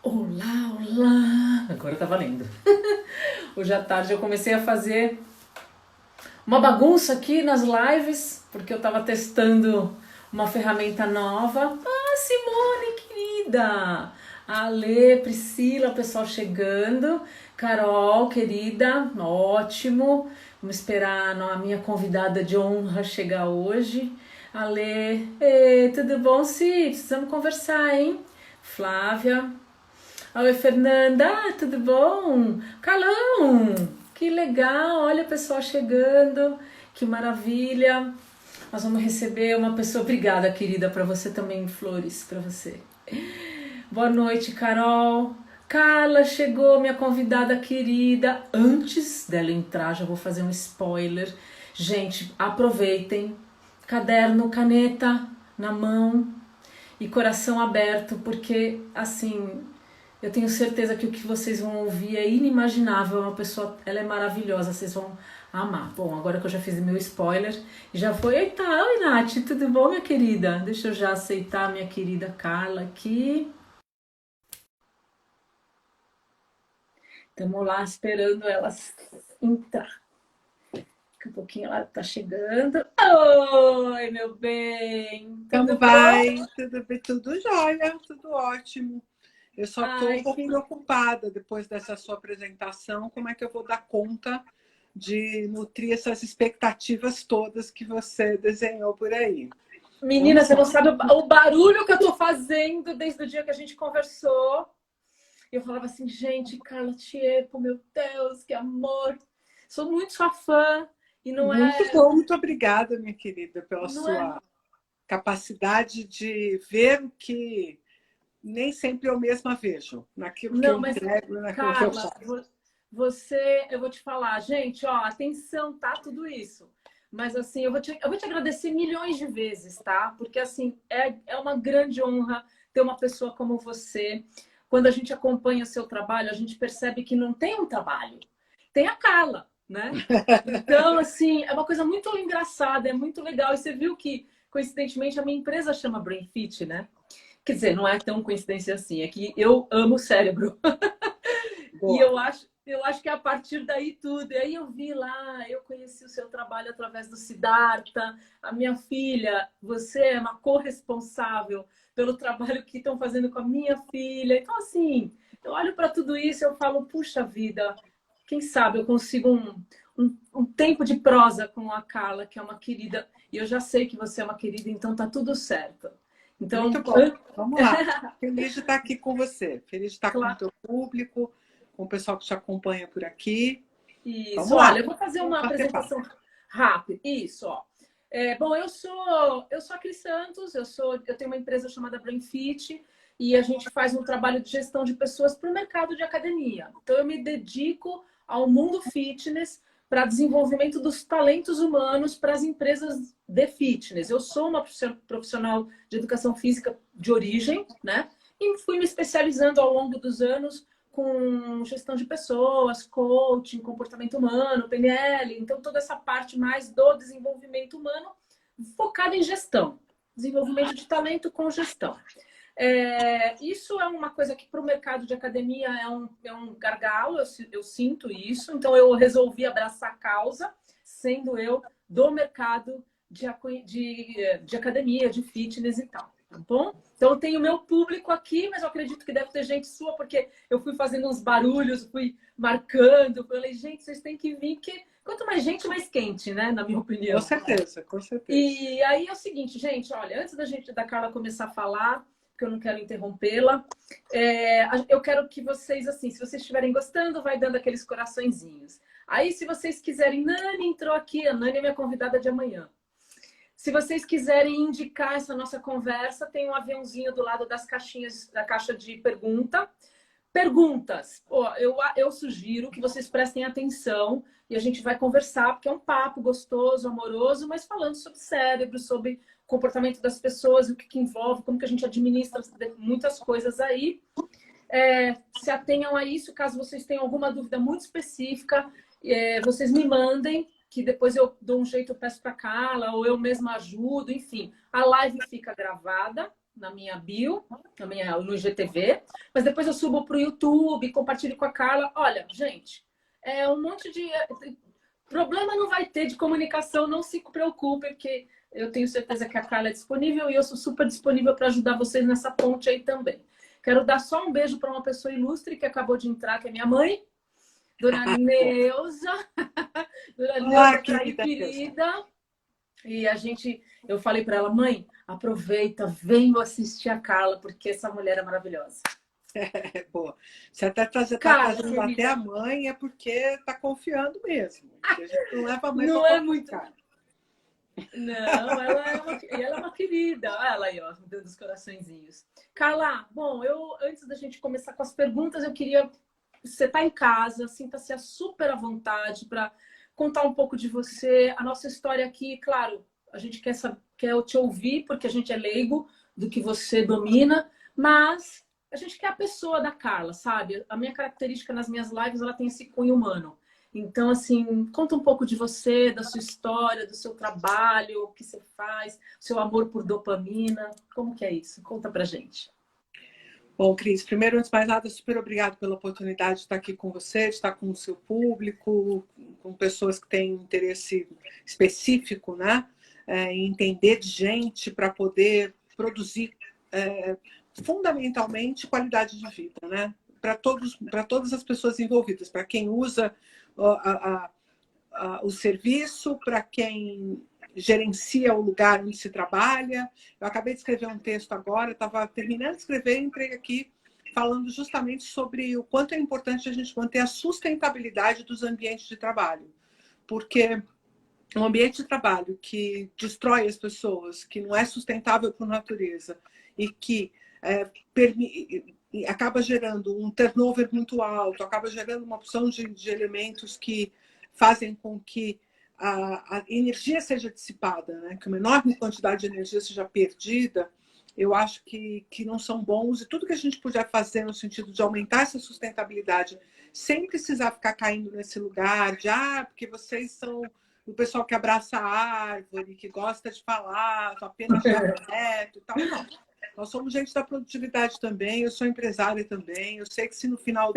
Olá, olá! Agora tá valendo. Hoje à tarde eu comecei a fazer uma bagunça aqui nas lives, porque eu tava testando uma ferramenta nova. Ah, Simone, querida! Ale, Priscila, o pessoal chegando. Carol, querida, ótimo. Vamos esperar a minha convidada de honra chegar hoje. Ale, tudo bom, Sim? Precisamos conversar, hein? Flávia, oi, Fernanda, tudo bom? Carlão, que legal, olha o pessoal chegando, que maravilha. Nós vamos receber uma pessoa, obrigada, querida, para você também, flores para você. Boa noite, Carol. Carla chegou, minha convidada querida. Antes dela entrar, já vou fazer um spoiler. Gente, aproveitem. Caderno, caneta na mão e coração aberto, porque assim, eu tenho certeza que o que vocês vão ouvir é inimaginável. Uma pessoa, ela é maravilhosa, vocês vão amar. Bom, agora que eu já fiz meu spoiler, já foi. Eita, oi Nath, tudo bom, minha querida? Deixa eu já aceitar a minha querida Carla aqui. Estamos lá esperando ela entrar. Daqui a pouquinho ela tá chegando. Oi, meu bem, Como tudo bom? vai? Tudo bem? Tudo jóia, tudo ótimo. Eu só estou um Ai, pouco preocupada depois dessa sua apresentação, como é que eu vou dar conta de nutrir essas expectativas todas que você desenhou por aí. menina, Vamos você não lá. sabe o barulho que eu tô fazendo desde o dia que a gente conversou. Eu falava assim, gente, Carla Tiepo, meu Deus, que amor. Sou muito sua fã. E não Muito é, bom, muito obrigada, minha querida, pela não é. sua capacidade de ver o que nem sempre eu mesma vejo, naquilo que eu Não, mas, entrego, naquilo que eu Carla, faço. você, eu vou te falar, gente, ó, atenção, tá? Tudo isso. Mas assim, eu vou te agradecer milhões de vezes, tá? Porque assim, é uma grande honra ter uma pessoa como você. Quando a gente acompanha o seu trabalho, a gente percebe que não tem um trabalho, tem a Carla, né? Então, assim, é uma coisa muito engraçada, é muito legal. E você viu que, coincidentemente, a minha empresa chama Brain Fit, né? Quer dizer, não é tão coincidência assim, é que eu amo o cérebro. E Boa. eu acho que é a partir daí tudo. E aí eu vi lá, eu conheci o seu trabalho através do Siddhartha, a minha filha, você é uma corresponsável pelo trabalho que estão fazendo com a minha filha. Então, assim, eu olho para tudo isso e eu falo, puxa vida, quem sabe eu consigo um tempo de prosa com a Carla, que é uma querida, e eu já sei que você é uma querida, então tá tudo certo. Muito Então, bom. Vamos lá. Feliz de estar aqui com você. Feliz de estar com o claro. teu público, com o pessoal que te acompanha por aqui. Isso, Vamos olha, lá. eu vou fazer Vamos uma bater papo. apresentação rápida. Isso, ó. Bom, eu sou a Cris Santos, eu tenho uma empresa chamada Brainfit e a gente faz um trabalho de gestão de pessoas para o mercado de academia. Então, eu me dedico ao mundo fitness para desenvolvimento dos talentos humanos para as empresas de fitness. Eu sou uma profissional de educação física de origem, né? E fui me especializando ao longo dos anos com gestão de pessoas, coaching, comportamento humano, PNL, então toda essa parte mais do desenvolvimento humano focada em gestão, desenvolvimento de talento com gestão. Isso é uma coisa que para o mercado de academia é um gargalo, eu sinto isso, então eu resolvi abraçar a causa, sendo eu do mercado de academia, de fitness e tal, tá bom? Então eu tenho meu público aqui, mas eu acredito que deve ter gente sua, porque eu fui fazendo uns barulhos, fui marcando, falei, gente, vocês têm que vir, que quanto mais gente, mais quente, né? Na minha Com opinião. certeza, com certeza. E aí é o seguinte, gente, olha, antes da Carla começar a falar, porque eu não quero interrompê-la, eu quero que vocês, assim, se vocês estiverem gostando, vai dando aqueles coraçõezinhos. Aí, se vocês quiserem, Nani entrou aqui, a Nani é minha convidada de amanhã. Se vocês quiserem indicar essa nossa conversa, tem um aviãozinho do lado das caixinhas, da caixa de pergunta. Perguntas. Pô, eu sugiro que vocês prestem atenção e a gente vai conversar, porque é um papo gostoso, amoroso, mas falando sobre cérebro, sobre comportamento das pessoas, o que envolve, como que a gente administra muitas coisas aí. Se atenham a isso, caso vocês tenham alguma dúvida muito específica, vocês me mandem, que depois eu dou um jeito, eu peço para Carla, ou eu mesma ajudo, enfim. A live fica gravada, na minha bio, no IGTV, mas depois eu subo para o YouTube, compartilho com a Carla. Olha, gente, é um monte de... Problema não vai ter de comunicação, não se preocupe, porque eu tenho certeza que a Carla é disponível e eu sou super disponível para ajudar vocês nessa ponte aí também. Quero dar só um beijo para uma pessoa ilustre que acabou de entrar, que é minha mãe, Dona Neuza. Dona Neuza, querida. E eu falei para ela, mãe, aproveita, venha assistir a Carla, porque essa mulher é maravilhosa. É boa. Você até tá trazendo até a mãe, é porque tá confiando mesmo. Porque a gente não leva a mãe não é muito. Cara. Não, ela é uma querida. Olha ela aí, ó, dando os coraçõezinhos. Carla, bom, antes da gente começar com as perguntas, eu queria. Você está em casa, sinta-se super à vontade para contar um pouco de você. A nossa história aqui, claro, a gente quer te ouvir, porque a gente é leigo do que você domina, mas a gente quer a pessoa da Carla, sabe? A minha característica nas minhas lives, ela tem esse cunho humano. Então, assim, conta um pouco de você, da sua história, do seu trabalho, o que você faz, seu amor por dopamina. Como que é isso? Conta pra gente. Bom, Cris, primeiro, antes de mais nada, super obrigado pela oportunidade de estar aqui com você, de estar com o seu público, com pessoas que têm interesse específico, né? Em entender de gente para poder produzir fundamentalmente qualidade de vida, né? Para todas as pessoas envolvidas, para quem usa o serviço, para quem gerencia o lugar onde se trabalha. Eu acabei de escrever um texto agora, estava terminando de escrever e entrei aqui falando justamente sobre o quanto é importante a gente manter a sustentabilidade dos ambientes de trabalho. Porque um ambiente de trabalho que destrói as pessoas, que não é sustentável por natureza e que acaba gerando um turnover muito alto, acaba gerando uma opção de elementos que fazem com que a energia seja dissipada, né? Que uma enorme quantidade de energia seja perdida, eu acho que não são bons. E tudo que a gente puder fazer no sentido de aumentar essa sustentabilidade, sem precisar ficar caindo nesse lugar de porque vocês são o pessoal que abraça a árvore, que gosta de falar, apenas de afeto e tal. Não. Nós somos gente da produtividade também, eu sou empresária também. Eu sei que se no final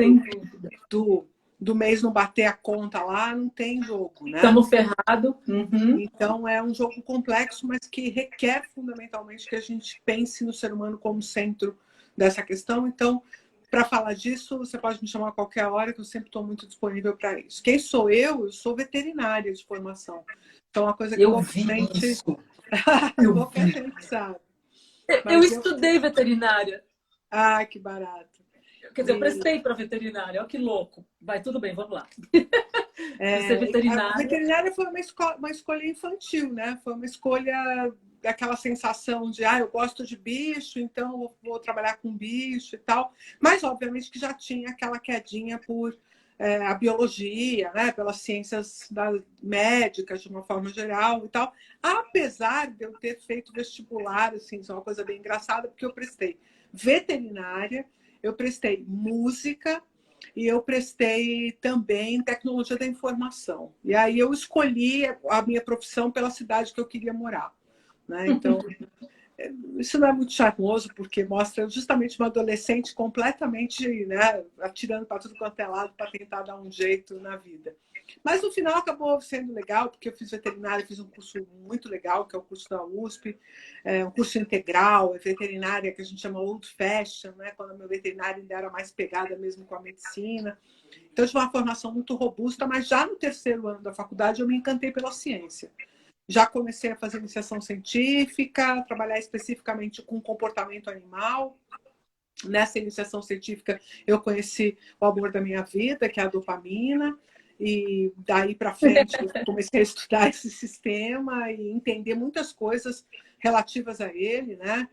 do mês não bater a conta lá, não tem jogo, né? Estamos ferrados. Uhum. Então, é um jogo complexo, mas que requer fundamentalmente que a gente pense no ser humano como centro dessa questão. Então, para falar disso, você pode me chamar a qualquer hora, que eu sempre estou muito disponível para isso. Quem sou eu? Eu sou veterinária de formação. Então, uma coisa que pouca gente sabe. Eu estudei veterinária. Que barato. Quer dizer, eu prestei para veterinária. Olha que louco. Vai, tudo bem, vamos lá. Ser veterinária. A veterinária foi uma escolha infantil, né? Foi uma escolha daquela sensação de eu gosto de bicho, então eu vou trabalhar com bicho e tal. Mas, obviamente, que já tinha aquela quedinha por a biologia, né? Pelas ciências médicas, de uma forma geral e tal. Apesar de eu ter feito vestibular, assim, isso é uma coisa bem engraçada, porque eu prestei veterinária, eu prestei música e eu prestei também tecnologia da informação. E aí eu escolhi a minha profissão pela cidade que eu queria morar, né? Então, isso não é muito charmoso, porque mostra justamente uma adolescente completamente, né, atirando para tudo quanto é lado para tentar dar um jeito na vida. Mas no final acabou sendo legal, porque eu fiz veterinária, fiz um curso muito legal, que é o curso da USP, um curso integral, veterinária que a gente chama old fashion, né? Quando a minha veterinária ainda era mais pegada mesmo com a medicina. Então, eu tive uma formação muito robusta, mas já no terceiro ano da faculdade eu me encantei pela ciência. Já comecei a fazer iniciação científica, trabalhar especificamente com comportamento animal. Nessa iniciação científica, eu conheci o amor da minha vida, que é a dopamina. E daí para frente eu comecei a estudar esse sistema e entender muitas coisas relativas a ele, né?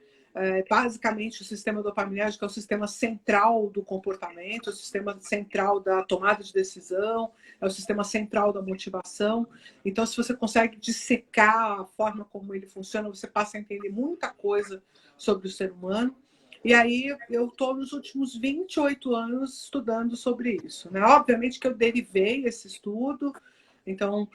Basicamente, o sistema dopaminérgico é o sistema central do comportamento, é o sistema central da tomada de decisão, é o sistema central da motivação. Então, se você consegue dissecar a forma como ele funciona, você passa a entender muita coisa sobre o ser humano. E aí eu estou nos últimos 28 anos estudando sobre isso, né? Obviamente que eu derivei esse estudo, então,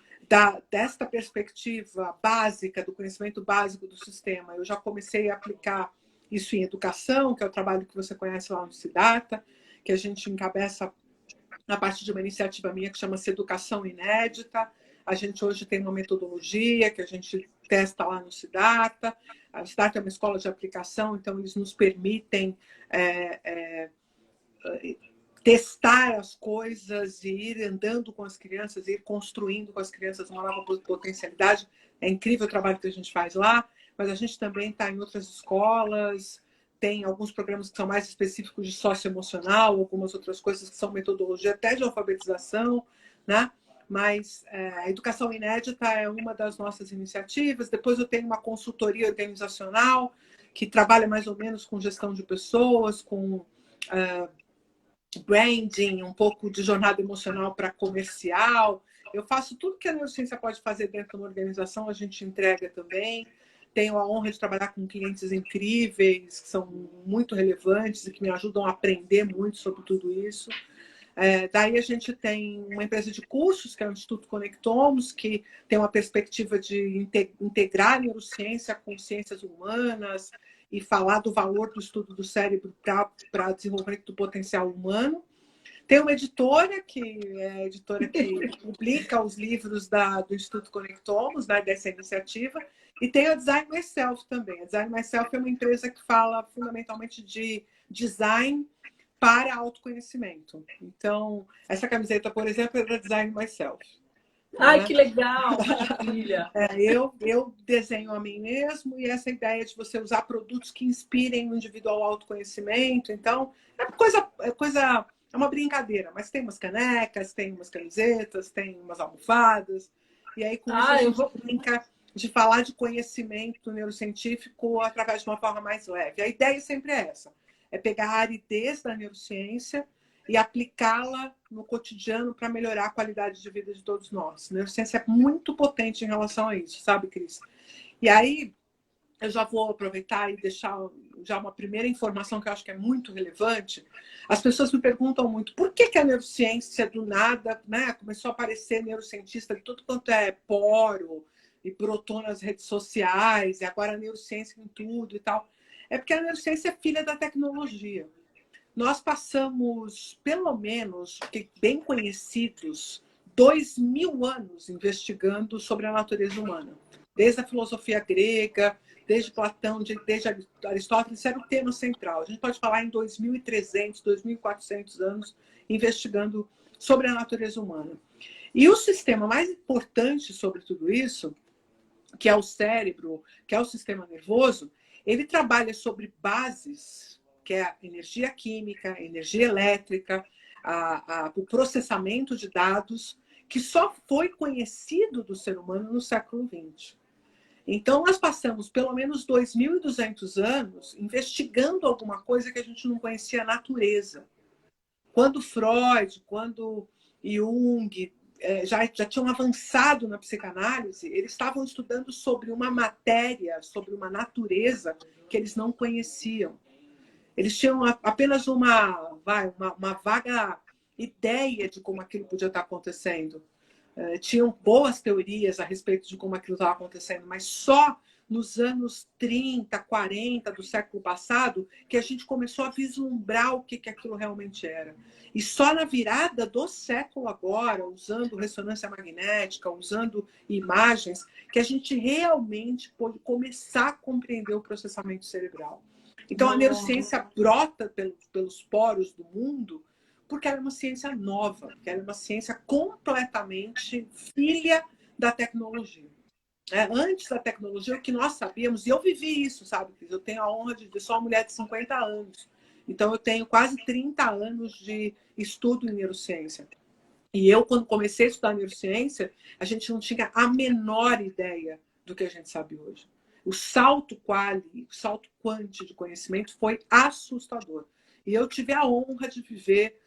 desta perspectiva básica, do conhecimento básico do sistema, eu já comecei a aplicar isso em educação, que é o trabalho que você conhece lá no Siddhartha, que a gente encabeça a partir de uma iniciativa minha que chama-se Educação Inédita. A gente hoje tem uma metodologia que a gente testa lá no Siddhartha. A Siddhartha é uma escola de aplicação, então eles nos permitem testar as coisas e ir andando com as crianças, ir construindo com as crianças uma nova potencialidade. É incrível o trabalho que a gente faz lá, mas a gente também está em outras escolas, tem alguns programas que são mais específicos de socioemocional, algumas outras coisas que são metodologia até de alfabetização, né? Mas a Educação Inédita é uma das nossas iniciativas. Depois eu tenho uma consultoria organizacional que trabalha mais ou menos com gestão de pessoas, com branding, um pouco de jornada emocional para comercial. Eu faço tudo que a neurociência pode fazer dentro de uma organização, a gente entrega também. Tenho a honra de trabalhar com clientes incríveis, que são muito relevantes e que me ajudam a aprender muito sobre tudo isso. Daí a gente tem uma empresa de cursos, que é o Instituto Conectomos, que tem uma perspectiva de integrar a neurociência com ciências humanas e falar do valor do estudo do cérebro para desenvolvimento do potencial humano. Tem uma editora, que é a editora que publica os livros do Instituto Conectomos, né, dessa iniciativa, e tem a Design Myself também. A Design Myself é uma empresa que fala fundamentalmente de design para autoconhecimento. Então, essa camiseta, por exemplo, é da Design Myself. Ai, Né? que legal! Maravilha! Eu desenho a mim mesmo, e essa ideia de você usar produtos que inspirem o individual autoconhecimento. Então, é uma brincadeira, mas tem umas canecas, tem umas camisetas, tem umas almofadas. E aí, com isso, a gente brinca de falar de conhecimento neurocientífico através de uma forma mais leve. A ideia sempre é essa. É pegar a aridez da neurociência e aplicá-la no cotidiano para melhorar a qualidade de vida de todos nós. A neurociência é muito potente em relação a isso, sabe, Cris? E aí, eu já vou aproveitar e deixar já uma primeira informação que eu acho que é muito relevante. As pessoas me perguntam muito por que a neurociência, do nada, né, começou a aparecer neurocientista de tudo quanto é poro, e brotou nas redes sociais, e agora a neurociência em tudo e tal. É porque a neurociência é filha da tecnologia. Nós passamos, pelo menos, bem conhecidos, 2000 anos investigando sobre a natureza humana. Desde a filosofia grega, desde Platão, desde Aristóteles, isso era o tema central. A gente pode falar em 2.300, 2.400 anos investigando sobre a natureza humana. E o sistema mais importante sobre tudo isso, que é o cérebro, que é o sistema nervoso, ele trabalha sobre bases, que é a energia química, a energia elétrica, o processamento de dados, que só foi conhecido do ser humano no século XX. Então, nós passamos pelo menos 2.200 anos investigando alguma coisa que a gente não conhecia a natureza. Quando Freud, quando Jung já tinham avançado na psicanálise, eles estavam estudando sobre uma matéria, sobre uma natureza que eles não conheciam. Eles tinham apenas uma vaga ideia de como aquilo podia estar acontecendo. Tinham boas teorias a respeito de como aquilo estava acontecendo, mas só nos anos 30, 40 do século passado que a gente começou a vislumbrar o que aquilo realmente era. E só na virada do século agora, usando ressonância magnética, usando imagens, que a gente realmente pôde começar a compreender o processamento cerebral. Então, a neurociência brota pelos poros do mundo porque ela é uma ciência nova, porque ela é uma ciência completamente filha da tecnologia. Antes da tecnologia, o que nós sabíamos, e eu vivi isso, sabe? Eu tenho a honra de ser uma mulher de 50 anos. Então, eu tenho quase 30 anos de estudo em neurociência. E eu, quando comecei a estudar neurociência, a gente não tinha a menor ideia do que a gente sabe hoje. O salto quali, o salto quanti de conhecimento foi assustador. E eu tive a honra de viver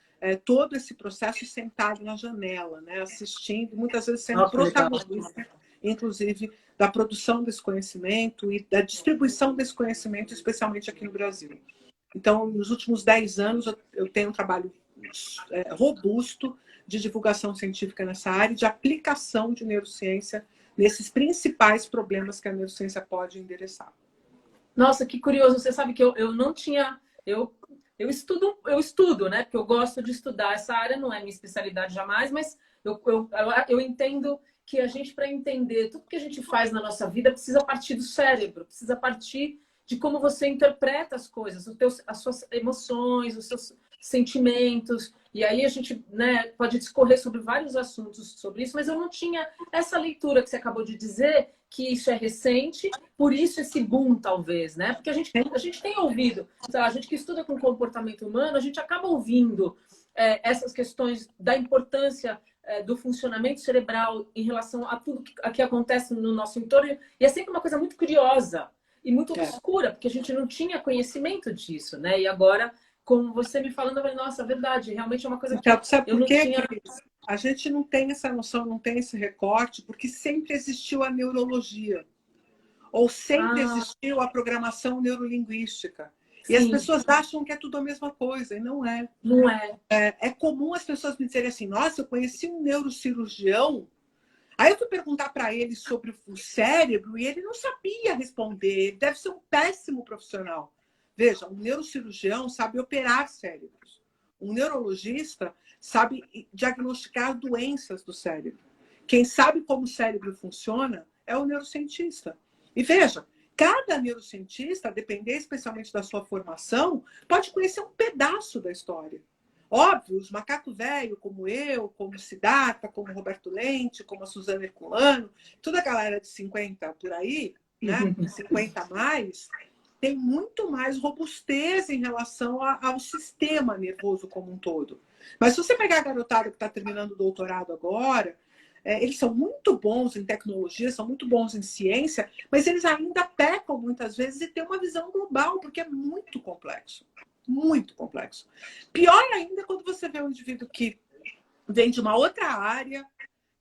todo esse processo sentado na janela, né? Assistindo, muitas vezes sendo protagonista, inclusive, da produção desse conhecimento e da distribuição desse conhecimento, especialmente aqui no Brasil. Então, nos últimos 10 anos, eu tenho um trabalho robusto de divulgação científica nessa área, de aplicação de neurociência nesses principais problemas que a neurociência pode endereçar. Nossa, que curioso. Você sabe que eu não tinha. Eu estudo, né? Porque eu gosto de estudar. Essa área não é minha especialidade jamais, mas eu entendo que a gente, para entender tudo que a gente faz na nossa vida, precisa partir do cérebro, precisa partir de como você interpreta as coisas, as suas emoções, os seus sentimentos. E aí a gente, né, pode discorrer sobre vários assuntos sobre isso, mas eu não tinha essa leitura que você acabou de dizer, que isso é recente, por isso esse boom, talvez, né? Porque a gente tem ouvido, sei lá, a gente que estuda com comportamento humano, a gente acaba ouvindo essas questões da importância do funcionamento cerebral em relação a tudo que acontece no nosso entorno. E é sempre uma coisa muito curiosa e muito obscura, porque a gente não tinha conhecimento disso, né? E agora, como você me falando, eu falei, nossa, é verdade, realmente é uma coisa que Então, sabe eu por não quê, tinha. Cris? A gente não tem essa noção, não tem esse recorte, porque sempre existiu a neurologia, ou sempre Ah, existiu a programação neurolinguística. E as sim, pessoas acham que é tudo a mesma coisa, e não é. não é. É comum as pessoas me dizerem assim: nossa, eu conheci um neurocirurgião. Aí eu fui perguntar para ele sobre o cérebro e ele não sabia responder. Ele deve ser um péssimo profissional. Veja, um neurocirurgião sabe operar cérebros. Um neurologista sabe diagnosticar doenças do cérebro. Quem sabe como o cérebro funciona é o neurocientista. E veja, cada neurocientista, a depender especialmente da sua formação, pode conhecer um pedaço da história. Óbvio, os macacos velhos, como eu, como o Siddhartha, como o Roberto Lente, como a Suzana Herculano, toda a galera de 50 por aí, né? 50 a mais, tem muito mais robustez em relação ao sistema nervoso como um todo. Mas se você pegar a garotada que está terminando o doutorado agora, eles são muito bons em tecnologia, são muito bons em ciência, mas eles ainda pecam muitas vezes e têm uma visão global, porque é muito complexo. Muito complexo. Pior ainda quando você vê um indivíduo que vem de uma outra área,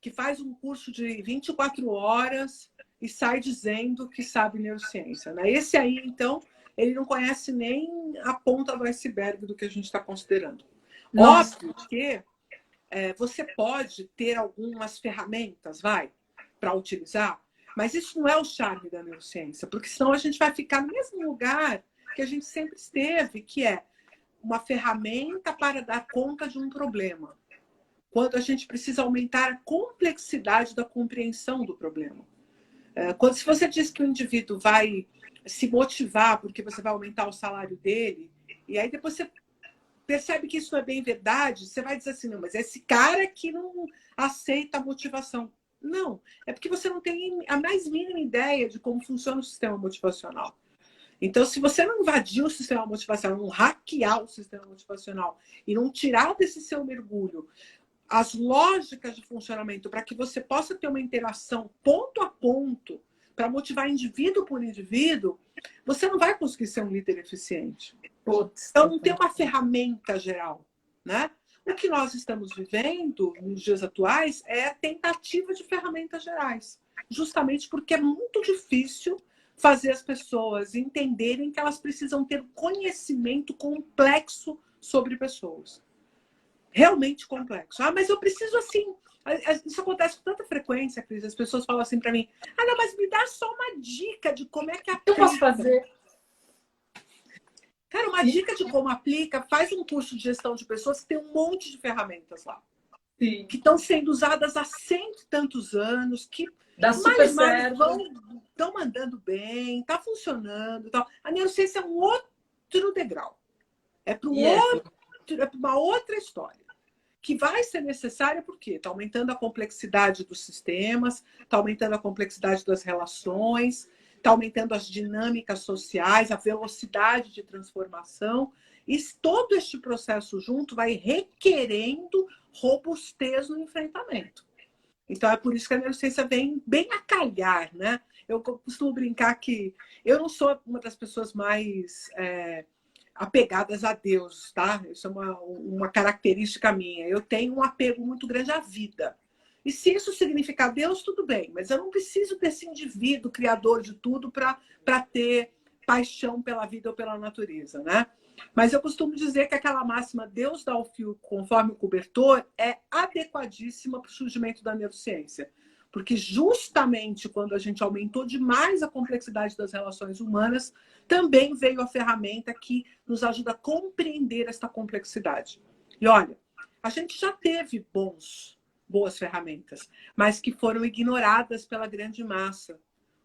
que faz um curso de 24 horas e sai dizendo que sabe neurociência. Né? Esse aí, então, ele não conhece nem a ponta do iceberg do que a gente está considerando. Nossa, Óbvio que você pode ter algumas ferramentas, para utilizar, mas isso não é o charme da neurociência, porque senão a gente vai ficar no mesmo lugar que a gente sempre esteve, que é uma ferramenta para dar conta de um problema, quando a gente precisa aumentar a complexidade da compreensão do problema. Quando, se você diz que o indivíduo vai se motivar porque você vai aumentar o salário dele, e aí depois você percebe que isso não é bem verdade, você vai dizer assim, não, mas esse cara que não aceita a motivação. Não, é porque você não tem a mais mínima ideia de como funciona o sistema motivacional. Então, se você não invadir o sistema motivacional, não hackear o sistema motivacional e não tirar desse seu mergulho as lógicas de funcionamento para que você possa ter uma interação ponto a ponto para motivar indivíduo por indivíduo, você não vai conseguir ser um líder eficiente. putz. Então, não tem uma ferramenta geral, né? O que nós estamos vivendo nos dias atuais é a tentativa de ferramentas gerais, justamente porque é muito difícil fazer as pessoas entenderem que elas precisam ter conhecimento complexo sobre pessoas. Realmente complexo. Ah, mas eu preciso assim. Isso acontece com tanta frequência, Cris. As pessoas falam assim para mim: ah, não, mas me dá só uma dica de como é que Eu posso aplica. fazer. Cara, uma dica de como aplica, faz um curso de gestão de pessoas que tem um monte de ferramentas lá, Sim. que estão sendo usadas há cento e tantos anos, que Dá super mais certo. estão mandando bem, está funcionando. Tal. A neurociência é um outro degrau. É para um E é. outro, é para uma outra história. Que vai ser necessária porque está aumentando a complexidade dos sistemas, está aumentando a complexidade das relações, está aumentando as dinâmicas sociais, a velocidade de transformação. E todo este processo junto vai requerendo robustez no enfrentamento. Então, é por isso que a neurociência vem bem a calhar, né? Eu costumo brincar que eu não sou uma das pessoas mais apegadas a Deus, tá? Isso é uma característica minha. Eu tenho um apego muito grande à vida. E se isso significar Deus, tudo bem, mas eu não preciso desse indivíduo criador de tudo para ter paixão pela vida ou pela natureza, né? Mas eu costumo dizer que aquela máxima Deus dá o fio conforme o cobertor é adequadíssima para o surgimento da neurociência. Porque justamente quando a gente aumentou demais a complexidade das relações humanas, também veio a ferramenta que nos ajuda a compreender esta complexidade. E olha, a gente já teve boas ferramentas, mas que foram ignoradas pela grande massa,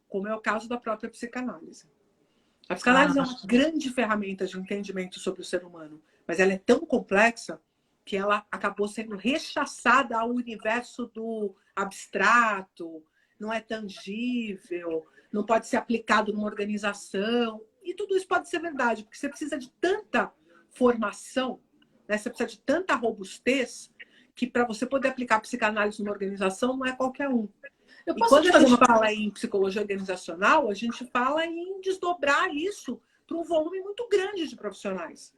como é o caso da própria psicanálise. A psicanálise é uma grande ferramenta de entendimento sobre o ser humano, mas ela é tão complexa que ela acabou sendo rechaçada ao universo do abstrato, não é tangível, não pode ser aplicado numa organização. E tudo isso pode ser verdade, porque você precisa de tanta formação, né? Você precisa de tanta robustez, que para você poder aplicar a psicanálise numa organização não é qualquer um. E quando a gente fala em psicologia organizacional, a gente fala em desdobrar isso para um volume muito grande de profissionais.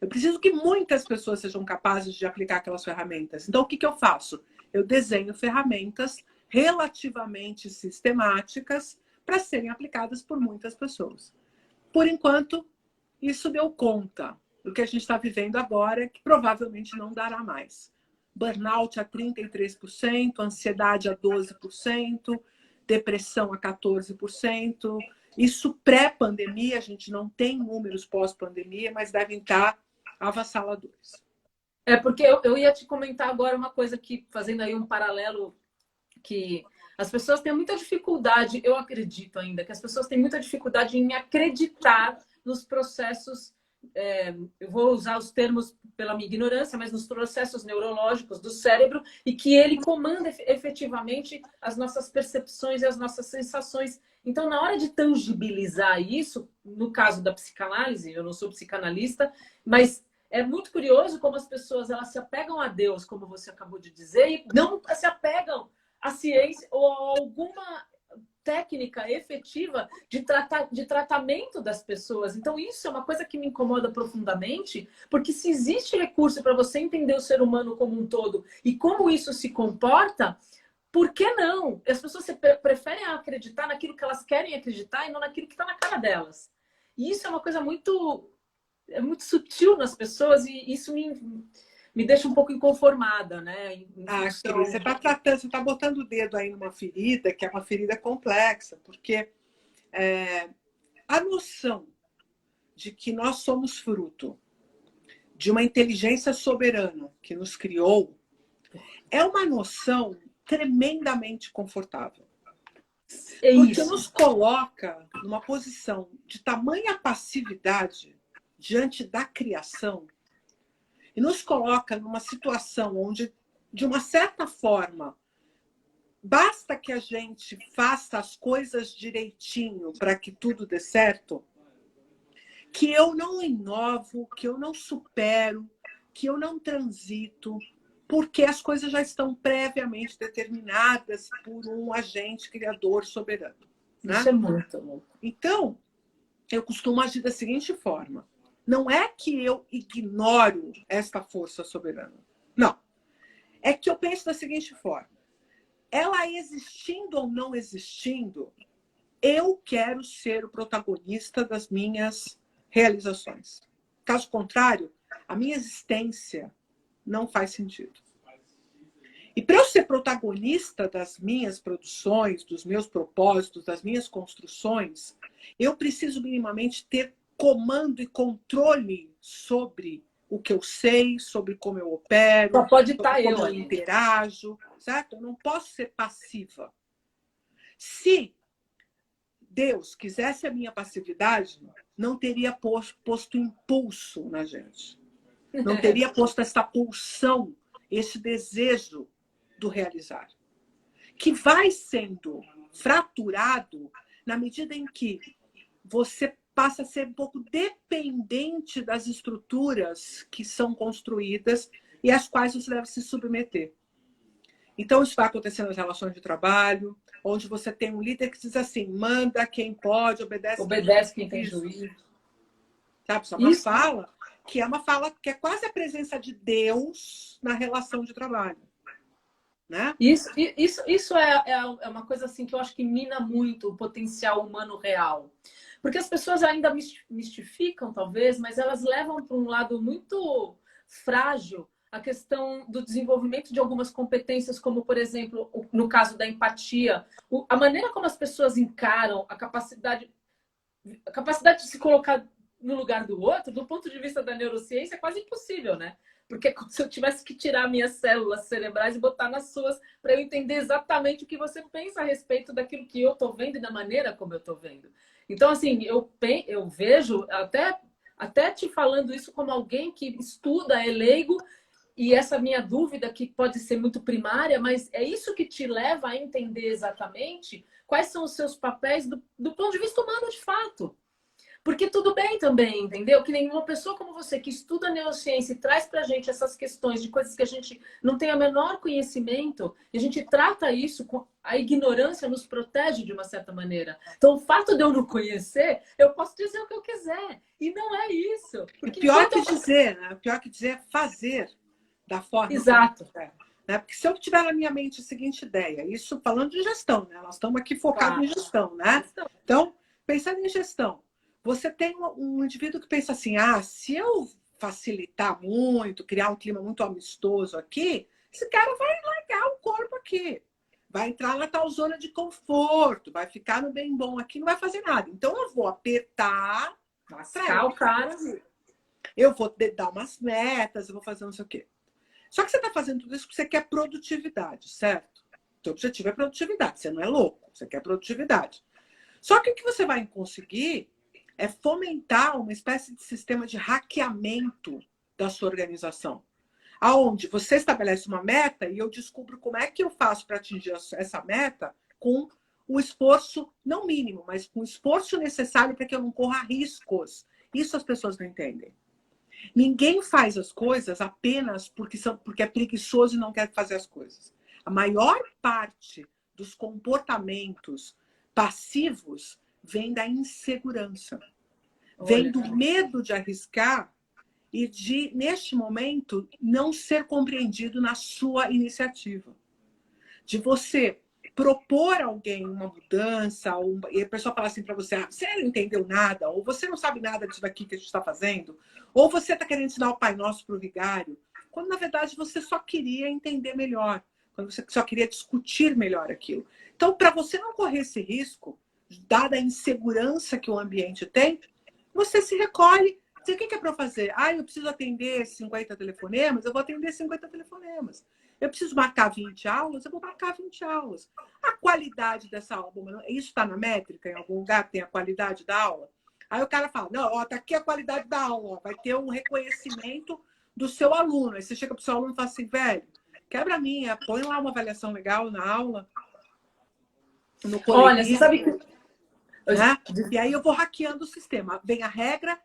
Eu preciso que muitas pessoas sejam capazes de aplicar aquelas ferramentas. Então, o que eu faço? Eu desenho ferramentas relativamente sistemáticas para serem aplicadas por muitas pessoas. Por enquanto, isso deu conta. O que a gente está vivendo agora é que provavelmente não dará mais. Burnout a 33%, ansiedade a 12%, depressão a 14%. Isso pré-pandemia, a gente não tem números pós-pandemia, mas devem estar avassaladores. É porque eu ia te comentar agora uma coisa que, fazendo aí um paralelo, que as pessoas têm muita dificuldade, eu acredito ainda, que as pessoas têm muita dificuldade em acreditar nos processos, eu vou usar os termos pela minha ignorância, mas nos processos neurológicos do cérebro, e que ele comanda efetivamente as nossas percepções e as nossas sensações. Então, na hora de tangibilizar isso, no caso da psicanálise, eu não sou psicanalista, mas é muito curioso como as pessoas elas se apegam a Deus, como você acabou de dizer, e não se apegam à ciência ou a alguma técnica efetiva de tratamento das pessoas. Então, isso é uma coisa que me incomoda profundamente, porque se existe recurso para você entender o ser humano como um todo e como isso se comporta, por que não? As pessoas preferem acreditar naquilo que elas querem acreditar e não naquilo que está na cara delas. E isso é uma coisa muito sutil nas pessoas e isso me deixa um pouco inconformada, né? Cris, você está tratando, você está botando o dedo aí numa ferida que é uma ferida complexa, porque a noção de que nós somos fruto de uma inteligência soberana que nos criou é uma noção tremendamente confortável. Porque nos coloca numa posição de tamanha passividade diante da criação e nos coloca numa situação onde, de uma certa forma, basta que a gente faça as coisas direitinho para que tudo dê certo, que eu não inovo, que eu não supero, que eu não transito, porque as coisas já estão previamente determinadas por um agente criador soberano. Né? Isso é muito louco. Então, eu costumo agir da seguinte forma. Não é que eu ignoro esta força soberana. Não. É que eu penso da seguinte forma. Ela existindo ou não existindo, eu quero ser o protagonista das minhas realizações. Caso contrário, a minha existência não faz sentido. E para eu ser protagonista das minhas produções, dos meus propósitos, das minhas construções, eu preciso minimamente ter comando e controle sobre o que eu sei, sobre como eu opero, só pode estar como eu interajo, certo? Eu não posso ser passiva. Se Deus quisesse a minha passividade, não teria posto impulso na gente. Não teria posto essa pulsão, esse desejo do realizar. Que vai sendo fraturado na medida em que você passa a ser um pouco dependente das estruturas que são construídas e às quais você deve se submeter. Então, isso vai acontecer nas relações de trabalho, onde você tem um líder que diz assim, manda quem pode, obedece quem tem juízo. Sabe? Isso é uma fala que é uma fala que é quase a presença de Deus na relação de trabalho. Né? Isso é uma coisa assim que eu acho que mina muito o potencial humano real. Porque as pessoas ainda mistificam, talvez, mas elas levam para um lado muito frágil a questão do desenvolvimento de algumas competências, como, por exemplo, no caso da empatia, a maneira como as pessoas encaram a capacidade de se colocar no lugar do outro, do ponto de vista da neurociência, é quase impossível, né? Porque é como se eu tivesse que tirar minhas células cerebrais e botar nas suas para eu entender exatamente o que você pensa a respeito daquilo que eu estou vendo e da maneira como eu estou vendo. Então, assim, eu vejo, até te falando isso como alguém que estuda, é leigo, e essa minha dúvida, que pode ser muito primária, mas é isso que te leva a entender exatamente quais são os seus papéis do ponto de vista humano de fato. Porque tudo bem também, entendeu? Que nenhuma pessoa como você que estuda neurociência e traz pra gente essas questões de coisas que a gente não tem o menor conhecimento, e a gente trata isso, a ignorância nos protege de uma certa maneira. Então, o fato de eu não conhecer, eu posso dizer o que eu quiser. E não é isso. Porque pior que dizer, né? Pior que dizer é fazer da forma exato. Que é, né? Porque se eu tiver na minha mente a seguinte ideia, isso falando de gestão, né? Nós estamos aqui focados em gestão, né? Então, pensando em gestão, você tem um indivíduo que pensa assim, se eu facilitar muito, criar um clima muito amistoso aqui, esse cara vai largar o corpo aqui, vai entrar na tal zona de conforto, vai ficar no bem bom aqui, não vai fazer nada. Então eu vou apertar, lascar o cara, eu vou dar umas metas, eu vou fazer não sei o quê. Só que você está fazendo tudo isso porque você quer produtividade, certo? Seu objetivo é produtividade, você não é louco, você quer produtividade. Só que o que você vai conseguir é fomentar uma espécie de sistema de hackeamento da sua organização, aonde você estabelece uma meta e eu descubro como é que eu faço para atingir essa meta com o esforço, não mínimo, mas com o esforço necessário para que eu não corra riscos. Isso as pessoas não entendem. Ninguém faz as coisas apenas porque é preguiçoso e não quer fazer as coisas. A maior parte dos comportamentos passivos vem da insegurança. Vem do medo de arriscar e de, neste momento, não ser compreendido na sua iniciativa. De você propor a alguém uma mudança, e a pessoa fala assim para você, você não entendeu nada, ou você não sabe nada disso daqui que a gente está fazendo, ou você está querendo ensinar o Pai Nosso para o vigário, quando, na verdade, você só queria entender melhor, quando você só queria discutir melhor aquilo. Então, para você não correr esse risco, dada a insegurança que o ambiente tem, você se recolhe. O que é para eu fazer? Eu preciso atender 50 telefonemas, eu vou atender 50 telefonemas. Eu preciso marcar 20 aulas, eu vou marcar 20 aulas. A qualidade dessa aula, isso está na métrica? Em algum lugar tem a qualidade da aula? Aí o cara fala, não, tá aqui a qualidade da aula, vai ter um reconhecimento do seu aluno. Aí você chega para o seu aluno e fala assim, velho, quebra a minha, põe lá uma avaliação legal na aula. No olha, você sabe que... Né? E aí eu vou hackeando o sistema. Vem a regra,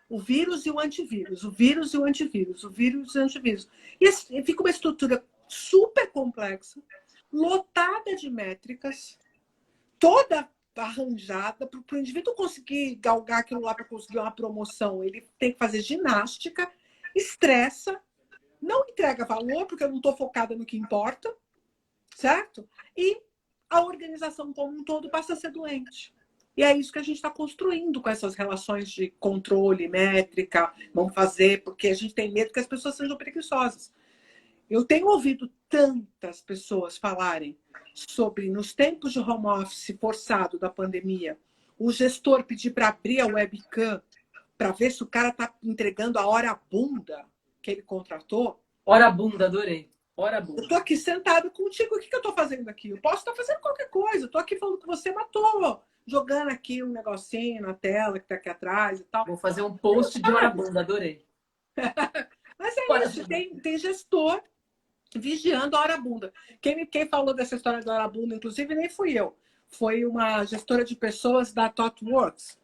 o vírus e o antivírus, o vírus e o antivírus, o vírus e o antivírus. E fica uma estrutura super complexa, lotada de métricas, toda arranjada, para o indivíduo conseguir galgar aquilo lá para conseguir uma promoção. Ele tem que fazer ginástica, estressa, não entrega valor, porque eu não estou focada no que importa, certo? E a organização como um todo passa a ser doente. E é isso que a gente está construindo com essas relações de controle, métrica, vamos fazer, porque a gente tem medo que as pessoas sejam preguiçosas. Eu tenho ouvido tantas pessoas falarem sobre, nos tempos de home office forçado da pandemia, o gestor pedir para abrir a webcam para ver se o cara está entregando a hora bunda que ele contratou. Hora bunda, adorei. Hora bunda. Eu estou aqui sentada contigo, o que eu estou fazendo aqui? Eu posso estar fazendo qualquer coisa, estou aqui falando que você matou. Jogando aqui um negocinho na tela que está aqui atrás e tal. Vou fazer um post de hora bunda, adorei. Mas é isso, tem gestor vigiando a hora bunda. Quem falou dessa história da hora bunda, inclusive, nem fui eu. Foi uma gestora de pessoas da ThoughtWorks,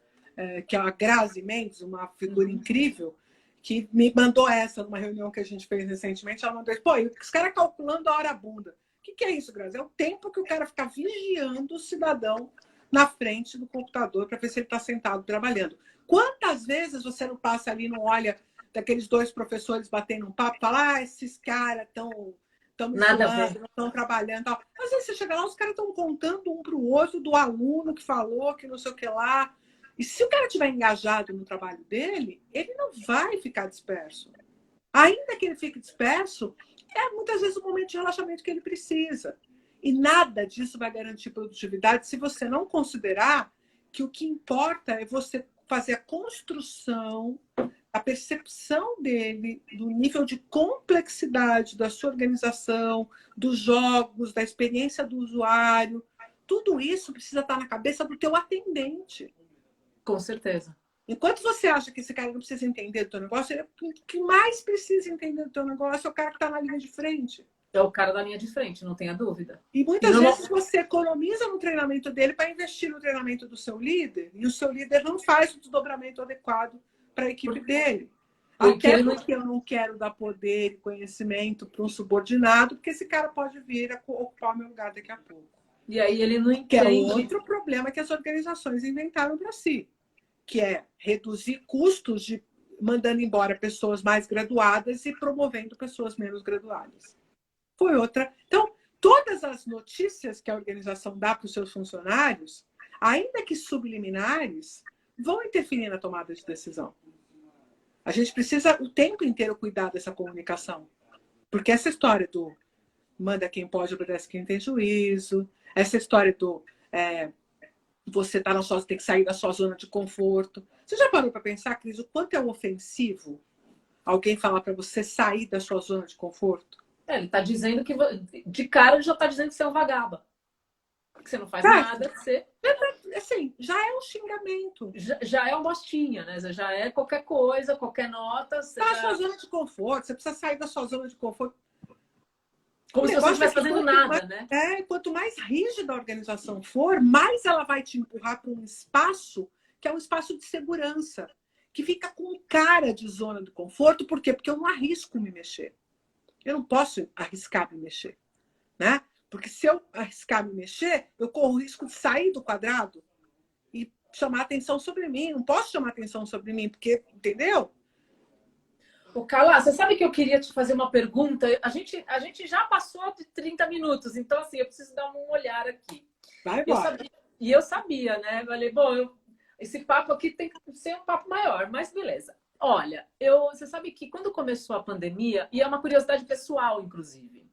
que é a Grazi Mendes, uma figura incrível, que me mandou essa numa reunião que a gente fez recentemente. Ela mandou, os caras calculando a hora bunda. O que é isso, Grazi? É o tempo que o cara fica vigiando o cidadão na frente do computador para ver se ele está sentado trabalhando. Quantas vezes você não passa ali, não olha daqueles dois professores batendo um papo, fala, esses caras estão me zoando, não estão trabalhando. Tal. Às vezes você chega lá, os caras estão contando um para o outro do aluno que falou, que não sei o que lá. E se o cara estiver engajado no trabalho dele, ele não vai ficar disperso. Ainda que ele fique disperso, é muitas vezes o momento de relaxamento que ele precisa. E nada disso vai garantir produtividade se você não considerar que o que importa é você fazer a construção, a percepção dele, do nível de complexidade da sua organização, dos jogos, da experiência do usuário. Tudo isso precisa estar na cabeça do teu atendente. Com certeza. Enquanto você acha que esse cara não precisa entender do teu negócio, o que mais precisa entender do teu negócio é o cara que está na linha de frente. É o cara da linha de frente, não tenha dúvida. E muitas vezes você economiza no treinamento dele para investir no treinamento do seu líder, e o seu líder não faz o desdobramento adequado para a equipe dele. Até porque eu não quero dar poder e conhecimento para um subordinado, porque esse cara pode vir a ocupar o meu lugar daqui a pouco. E aí ele não entende. Que é outro problema que as organizações inventaram para si, que é reduzir custos de mandando embora pessoas mais graduadas e promovendo pessoas menos graduadas. Foi outra. Então, todas as notícias que a organização dá para os seus funcionários, ainda que subliminares, vão interferir na tomada de decisão. A gente precisa o tempo inteiro cuidar dessa comunicação. Porque essa história do manda quem pode, obedece quem tem juízo, essa história do você tá tem que sair da sua zona de conforto. Você já parou para pensar, Cris, o quanto é ofensivo alguém falar para você sair da sua zona de conforto? Ele está dizendo que, de cara, ele já está dizendo que você é um vagaba. Que você não faz nada, que você... Assim, já é um xingamento. Já é uma bostinha, né? Já é qualquer coisa, qualquer nota. Você tá na sua zona de conforto, você precisa sair da sua zona de conforto. Como se você não estivesse fazendo nada, né? Quanto mais rígida a organização for, mais ela vai te empurrar para um espaço que é um espaço de segurança, que fica com cara de zona de conforto. Por quê? Porque eu não arrisco me mexer. Eu não posso arriscar me mexer, né? Porque se eu arriscar me mexer, eu corro o risco de sair do quadrado e chamar atenção sobre mim. Não posso chamar atenção sobre mim, porque, entendeu? O Carla, você sabe que eu queria te fazer uma pergunta? A gente já passou de 30 minutos, então assim, eu preciso dar um olhar aqui. Vai embora. Eu sabia, né? Falei, bom, esse papo aqui tem que ser um papo maior, mas beleza. Olha, você sabe que quando começou a pandemia, e é uma curiosidade pessoal, inclusive,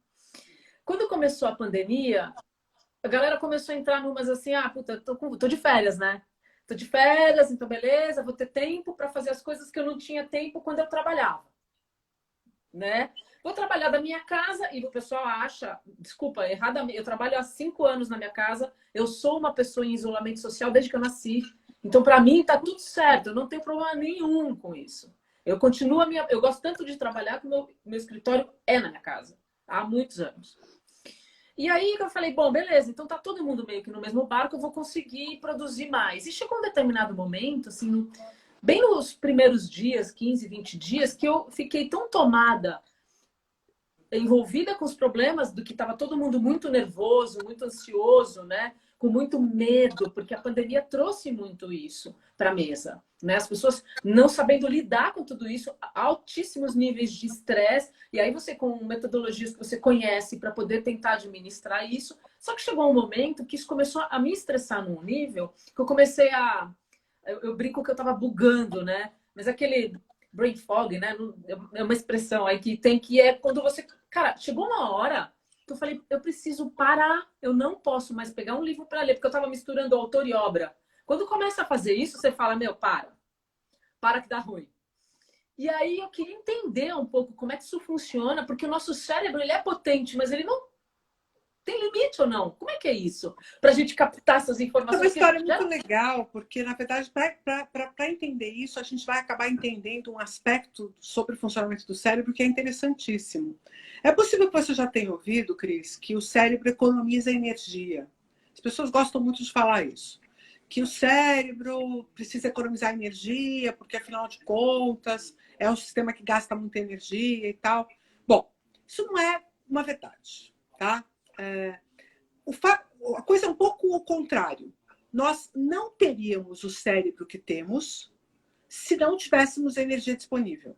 quando começou a pandemia, a galera começou a entrar numas assim, puta, tô de férias, né? Tô de férias, então beleza, vou ter tempo para fazer as coisas que eu não tinha tempo quando eu trabalhava, né? Vou trabalhar da minha casa e o pessoal acha, desculpa, erradamente, eu trabalho há 5 anos na minha casa, eu sou uma pessoa em isolamento social desde que eu nasci. Então, para mim, tá tudo certo. Eu não tenho problema nenhum com isso. Eu continuo eu gosto tanto de trabalhar que meu escritório é na minha casa. Há muitos anos. E aí eu falei, bom, beleza. Então tá todo mundo meio que no mesmo barco. Eu vou conseguir produzir mais. E chegou um determinado momento, assim, bem nos primeiros dias, 15, 20 dias, que eu fiquei tão tomada, envolvida com os problemas do que estava todo mundo muito nervoso, muito ansioso, né? Com muito medo, porque a pandemia trouxe muito isso para a mesa, né? As pessoas não sabendo lidar com tudo isso, altíssimos níveis de estresse, e aí você com metodologias que você conhece para poder tentar administrar isso. Só que chegou um momento que isso começou a me estressar num nível que eu comecei eu brinco que eu estava bugando, né? Mas aquele brain fog, né? É uma expressão aí que é quando você... Cara, chegou uma hora que eu falei, eu preciso parar, eu não posso mais pegar um livro para ler, porque eu estava misturando autor e obra. Quando começa a fazer isso, você fala, meu, para que dá ruim. E aí eu queria entender um pouco como é que isso funciona, porque o nosso cérebro, ele é potente, mas ele não tem limite ou não? Como é que é isso? Para a gente captar essas informações. É uma história muito legal, porque, na verdade, para entender isso, a gente vai acabar entendendo um aspecto sobre o funcionamento do cérebro que é interessantíssimo. É possível que você já tenha ouvido, Cris, que o cérebro economiza energia. As pessoas gostam muito de falar isso. Que o cérebro precisa economizar energia, porque, afinal de contas, é um sistema que gasta muita energia e tal. Bom, isso não é uma verdade, tá? A coisa é um pouco o contrário. Nós não teríamos o cérebro que temos se não tivéssemos energia disponível.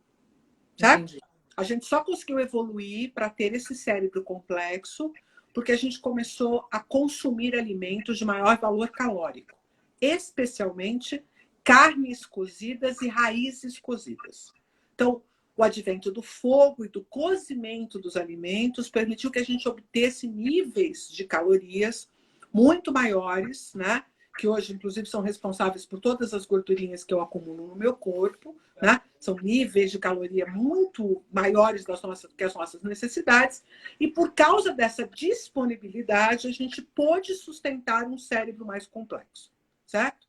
Certo? A gente só conseguiu evoluir para ter esse cérebro complexo porque a gente começou a consumir alimentos de maior valor calórico, especialmente carnes cozidas e raízes cozidas. Então, o advento do fogo e do cozimento dos alimentos permitiu que a gente obtesse níveis de calorias muito maiores, né? Que hoje, inclusive, são responsáveis por todas as gordurinhas que eu acumulo no meu corpo, né? São níveis de caloria muito maiores que as nossas necessidades. E por causa dessa disponibilidade, a gente pôde sustentar um cérebro mais complexo, certo?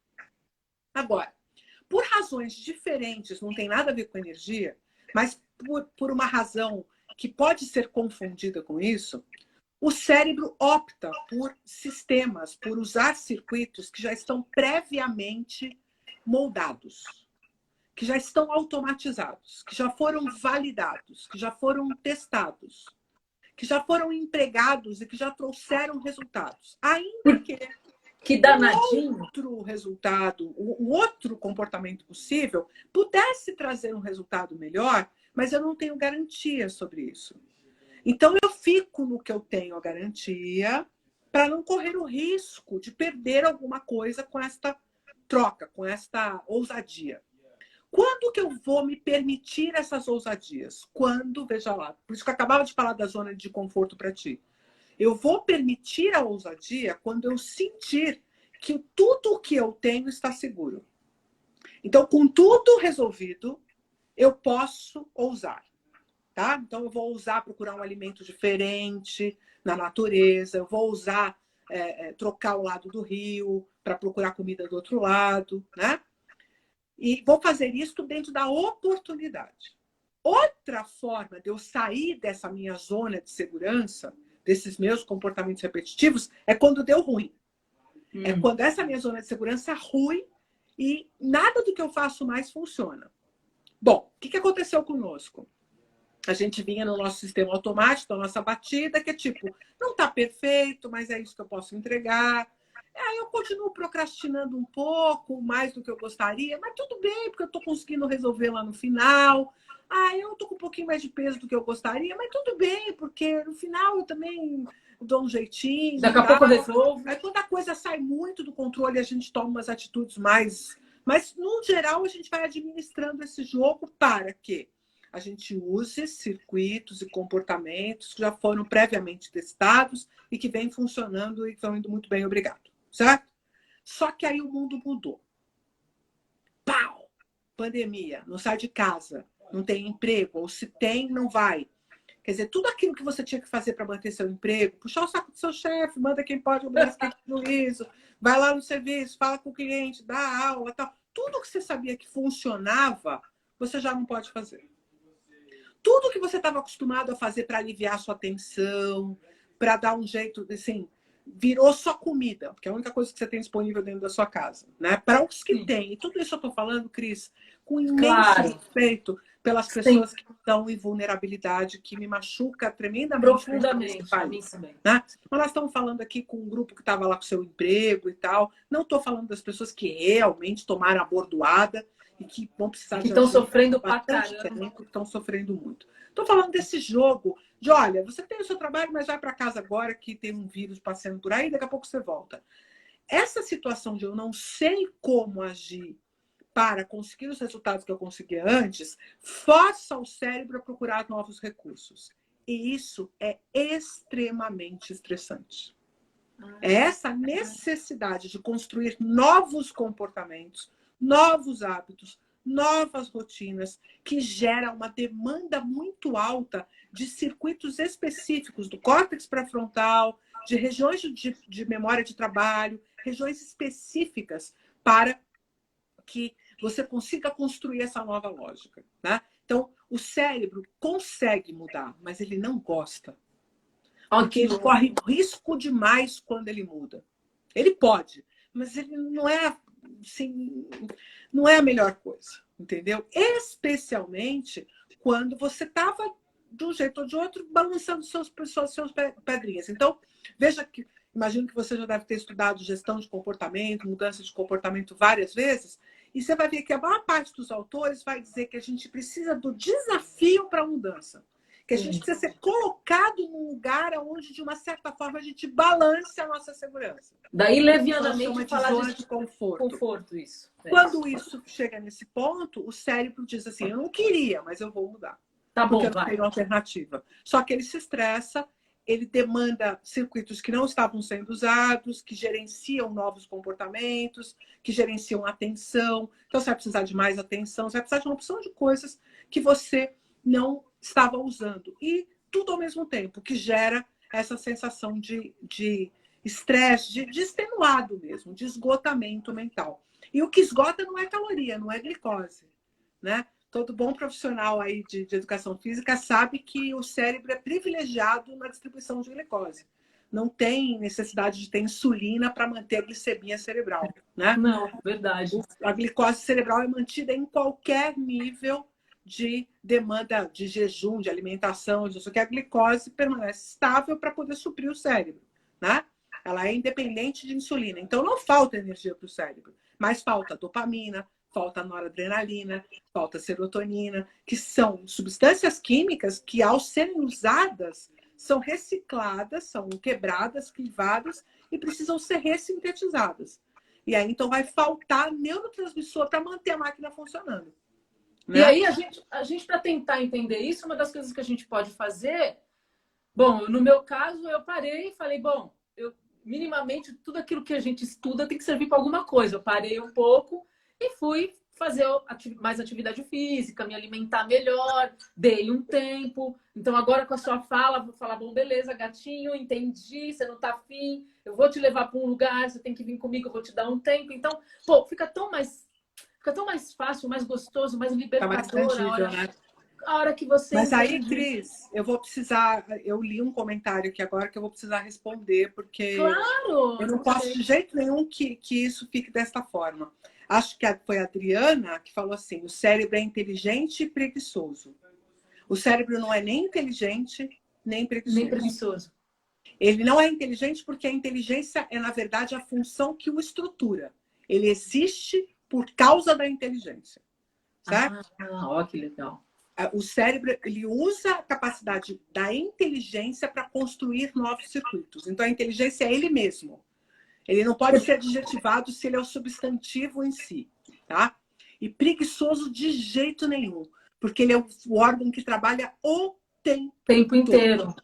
Agora, por razões diferentes, não tem nada a ver com energia, mas por uma razão que pode ser confundida com isso, o cérebro opta por sistemas, por usar circuitos que já estão previamente moldados, que já estão automatizados, que já foram validados, que já foram testados, que já foram empregados e que já trouxeram resultados. Ainda que danadinho. O outro resultado, o outro comportamento possível pudesse trazer um resultado melhor, mas eu não tenho garantia sobre isso. Então, eu fico no que eu tenho a garantia para não correr o risco de perder alguma coisa com esta troca, com esta ousadia. Quando que eu vou me permitir essas ousadias? Quando, veja lá, por isso que eu acabava de falar da zona de conforto para ti. Eu vou permitir a ousadia quando eu sentir que tudo o que eu tenho está seguro. Então, com tudo resolvido, eu posso ousar. Tá? Então, eu vou ousar procurar um alimento diferente na natureza, eu vou ousar trocar o lado do rio para procurar comida do outro lado, né? E vou fazer isso dentro da oportunidade. Outra forma de eu sair dessa minha zona de segurança, desses meus comportamentos repetitivos, é quando deu ruim. É quando essa minha zona de segurança é ruim e nada do que eu faço mais funciona. Bom, o que aconteceu conosco? A gente vinha no nosso sistema automático, da nossa batida, que é tipo, não está perfeito, mas é isso que eu posso entregar. Aí eu continuo procrastinando um pouco, mais do que eu gostaria, mas tudo bem, porque eu estou conseguindo resolver lá no final. Eu estou com um pouquinho mais de peso do que eu gostaria, mas tudo bem, porque no final eu também dou um jeitinho. Daqui a pouco eu resolvo. Aí quando a coisa sai muito do controle, a gente toma umas atitudes mais... Mas, no geral, a gente vai administrando esse jogo para que a gente use circuitos e comportamentos que já foram previamente testados e que vêm funcionando e estão indo muito bem, obrigado. Certo? Só que aí o mundo mudou. Pau! Pandemia, não sai de casa, não tem emprego, ou se tem, não vai. Quer dizer, tudo aquilo que você tinha que fazer para manter seu emprego, puxar o saco do seu chefe, manda quem pode, obrigar quem tem juízo, vai lá no serviço, fala com o cliente, dá aula, tal. Tudo que você sabia que funcionava, você já não pode fazer. Tudo que você estava acostumado a fazer para aliviar sua tensão, para dar um jeito, assim, virou só comida, porque é a única coisa que você tem disponível dentro da sua casa, né? Para os que têm. E tudo isso eu estou falando, Cris, com imenso respeito pelas pessoas que estão em vulnerabilidade, que me machuca tremendamente. Profundamente, para mim também. Né? Nós estamos falando aqui com um grupo que estava lá com seu emprego e tal. Não estou falando das pessoas que realmente tomaram a bordoada e que vão precisar que estão sofrendo bastante tempo, que estão sofrendo muito. Estou falando desse jogo de, olha, você tem o seu trabalho, mas vai para casa agora que tem um vírus passando por aí, daqui a pouco você volta. Essa situação de eu não sei como agir para conseguir os resultados que eu conseguia antes, força o cérebro a procurar novos recursos. E isso é extremamente estressante. É essa necessidade de construir novos comportamentos, novos hábitos, novas rotinas, que gera uma demanda muito alta de circuitos específicos do córtex pré-frontal, de regiões de memória de trabalho, regiões específicas para que você consiga construir essa nova lógica. Né? Então, o cérebro consegue mudar, mas ele não gosta. Porque ele corre risco demais quando ele muda. Ele pode, mas ele não é, assim, não é a melhor coisa, entendeu? Especialmente quando você estava, de um jeito ou de outro, balançando seus pedrinhas. Então, veja que, imagino que você já deve ter estudado gestão de comportamento, mudança de comportamento várias vezes, e você vai ver que a maior parte dos autores vai dizer que a gente precisa do desafio para a mudança. que a gente precisa ser colocado num lugar onde, de uma certa forma, a gente balance a nossa segurança. Daí, Então, levianamente, de falar zona de de conforto. conforto, isso. Quando isso chega nesse ponto, o cérebro diz assim, eu não queria, mas eu vou mudar. Tá porque bom, eu não vai. tenho alternativa. Só que ele se estressa, ele demanda circuitos que não estavam sendo usados, que gerenciam novos comportamentos, que gerenciam atenção. Então, você vai precisar de mais atenção, você vai precisar de uma opção de coisas que você não estava usando. E tudo ao mesmo tempo, que gera essa sensação de estresse, de extenuado mesmo, de esgotamento mental. E o que esgota não é caloria, não é glicose, né? Todo bom profissional aí de educação física sabe que o cérebro é privilegiado na distribuição de glicose. Não tem necessidade de ter insulina para manter a glicemia cerebral, né? Não, verdade. A glicose cerebral é mantida em qualquer nível de demanda de jejum, de alimentação, de que a glicose permanece estável para poder suprir o cérebro, né? Ela é independente de insulina. Então, não falta energia para o cérebro, mas falta dopamina, falta noradrenalina, falta serotonina, que são substâncias químicas que, ao serem usadas, são recicladas, são quebradas, clivadas e precisam ser ressintetizadas. E aí, então, vai faltar neurotransmissor para manter a máquina funcionando. Né? E aí, a gente para tentar entender isso, uma das coisas que a gente pode fazer... Bom, no meu caso, eu parei e falei, bom, minimamente, tudo aquilo que a gente estuda tem que servir para alguma coisa. Eu parei um pouco e fui fazer mais atividade física, me alimentar melhor, dei um tempo. Então, agora com a sua fala, vou falar, bom, beleza, gatinho, entendi, você não tá afim, eu vou te levar para um lugar, você tem que vir comigo, eu vou te dar um tempo. Então, pô, fica tão mais fácil, mais gostoso, mais libertador a hora que você Mas entende. aí, Cris, eu vou precisar... Eu li um comentário aqui agora que eu vou precisar responder, porque claro, eu não posso de jeito nenhum que isso fique desta forma. Acho que foi a Adriana que falou assim, o cérebro é inteligente e preguiçoso. O cérebro não é nem inteligente, nem preguiçoso. Nem preguiçoso. Ele não é inteligente porque a inteligência é, na verdade, a função que o estrutura. Ele existe por causa da inteligência. Certo? Ó, que legal. O cérebro, ele usa a capacidade da inteligência para construir novos circuitos. Então, a inteligência é ele mesmo. Ele não pode ser adjetivado se ele é o substantivo em si, tá? E preguiçoso de jeito nenhum, porque ele é o órgão que trabalha o tempo inteiro.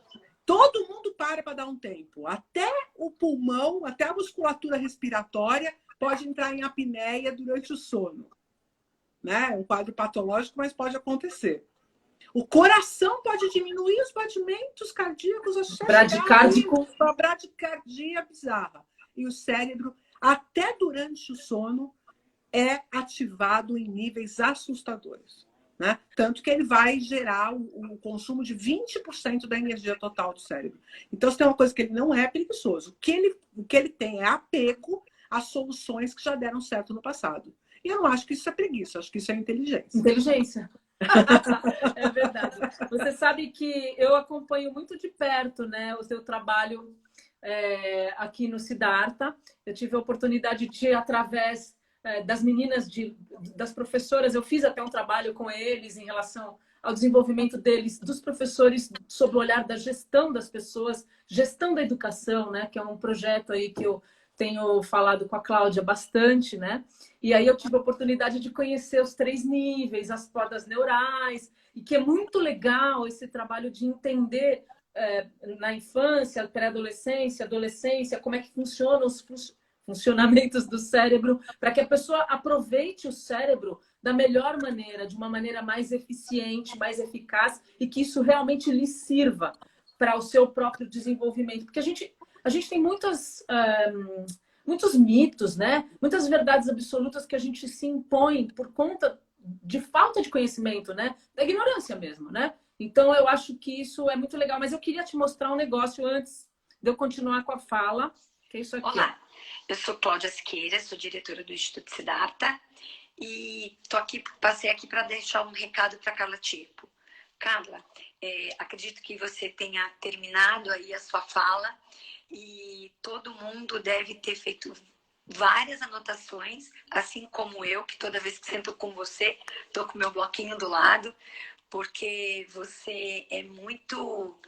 Todo mundo para dar um tempo. Até o pulmão, até a musculatura respiratória pode entrar em apneia durante o sono. Né? É um quadro patológico, mas pode acontecer. O coração pode diminuir os batimentos cardíacos, uma bradicardia bizarra. E o cérebro, até durante o sono, é ativado em níveis assustadores. Né? Tanto que ele vai gerar o consumo de 20% da energia total do cérebro. Então, se tem uma coisa que ele não é preguiçoso, o que ele tem é apego às soluções que já deram certo no passado. E eu não acho que isso é preguiça, acho que isso é inteligência. Inteligência. É verdade. Você sabe que eu acompanho muito de perto, né, o seu trabalho aqui no Siddhartha. Eu tive a oportunidade de, através das meninas, das professoras, eu fiz até um trabalho com eles em relação ao desenvolvimento deles, dos professores, sob o olhar da gestão das pessoas, gestão da educação, né, que é um projeto aí que eu tenho falado com a Cláudia bastante, né? E aí eu tive a oportunidade de conhecer os 3 níveis, as podas neurais, e que é muito legal esse trabalho de entender na infância, pré-adolescência, adolescência, como é que funcionam os funcionamentos do cérebro, para que a pessoa aproveite o cérebro da melhor maneira, de uma maneira mais eficiente, mais eficaz, e que isso realmente lhe sirva para o seu próprio desenvolvimento. Porque a gente tem muitos mitos, né? Muitas verdades absolutas que a gente se impõe por conta de falta de conhecimento, né? Da ignorância mesmo, né? Então, eu acho que isso é muito legal. Mas eu queria te mostrar um negócio antes de eu continuar com a fala, que é isso aqui. Olá, eu sou Cláudia Siqueira, sou diretora do Instituto Siddhartha e passei aqui para deixar um recado para Carla Tirpo. Carla, acredito que você tenha terminado aí a sua fala e todo mundo deve ter feito várias anotações, assim como eu, que toda vez que sento com você, estou com meu bloquinho do lado, porque você é muito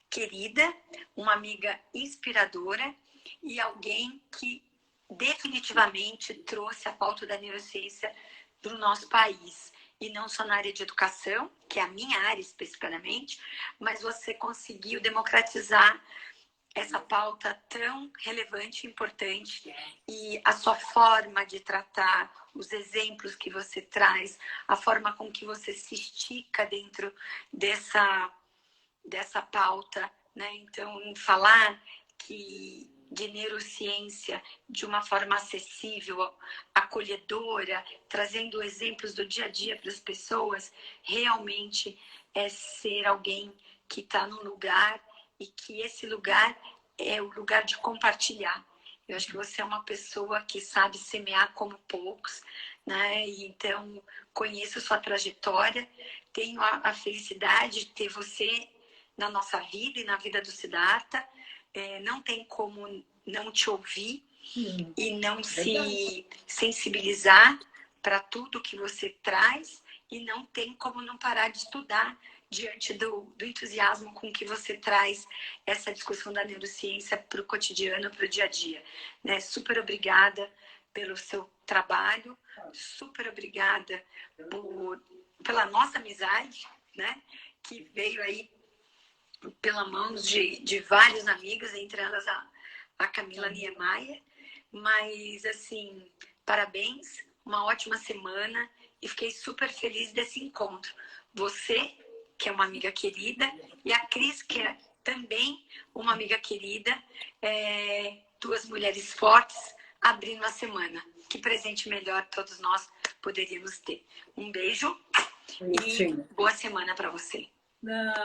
querida, uma amiga inspiradora e alguém que definitivamente trouxe a pauta da neurociência para o nosso país. E não só na área de educação, que é a minha área especificamente, mas você conseguiu democratizar essa pauta tão relevante e importante, e a sua forma de tratar, os exemplos que você traz, a forma com que você se estica dentro dessa pauta, né? Então, falar de neurociência de uma forma acessível, acolhedora, trazendo exemplos do dia a dia para as pessoas, realmente é ser alguém que está num lugar e que esse lugar é o lugar de compartilhar. Eu acho que você é uma pessoa que sabe semear como poucos, né? E então, conheço sua trajetória, tenho a felicidade de ter você na nossa vida e na vida do Siddhartha. Não tem como não te ouvir e não se sensibilizar para tudo que você traz, e não tem como não parar de estudar diante do entusiasmo com que você traz essa discussão da neurociência para o cotidiano, para o dia a dia. Né? Super obrigada pelo seu trabalho, super obrigada pela nossa amizade, né? Que veio aí pela mão de vários amigos, entre elas a Camila Niemeyer. Mas, assim, parabéns, uma ótima semana, e fiquei super feliz desse encontro. Você, que é uma amiga querida, e a Cris, que é também uma amiga querida, duas mulheres fortes abrindo a semana. Que presente melhor todos nós poderíamos ter. Um beijo e boa semana para você.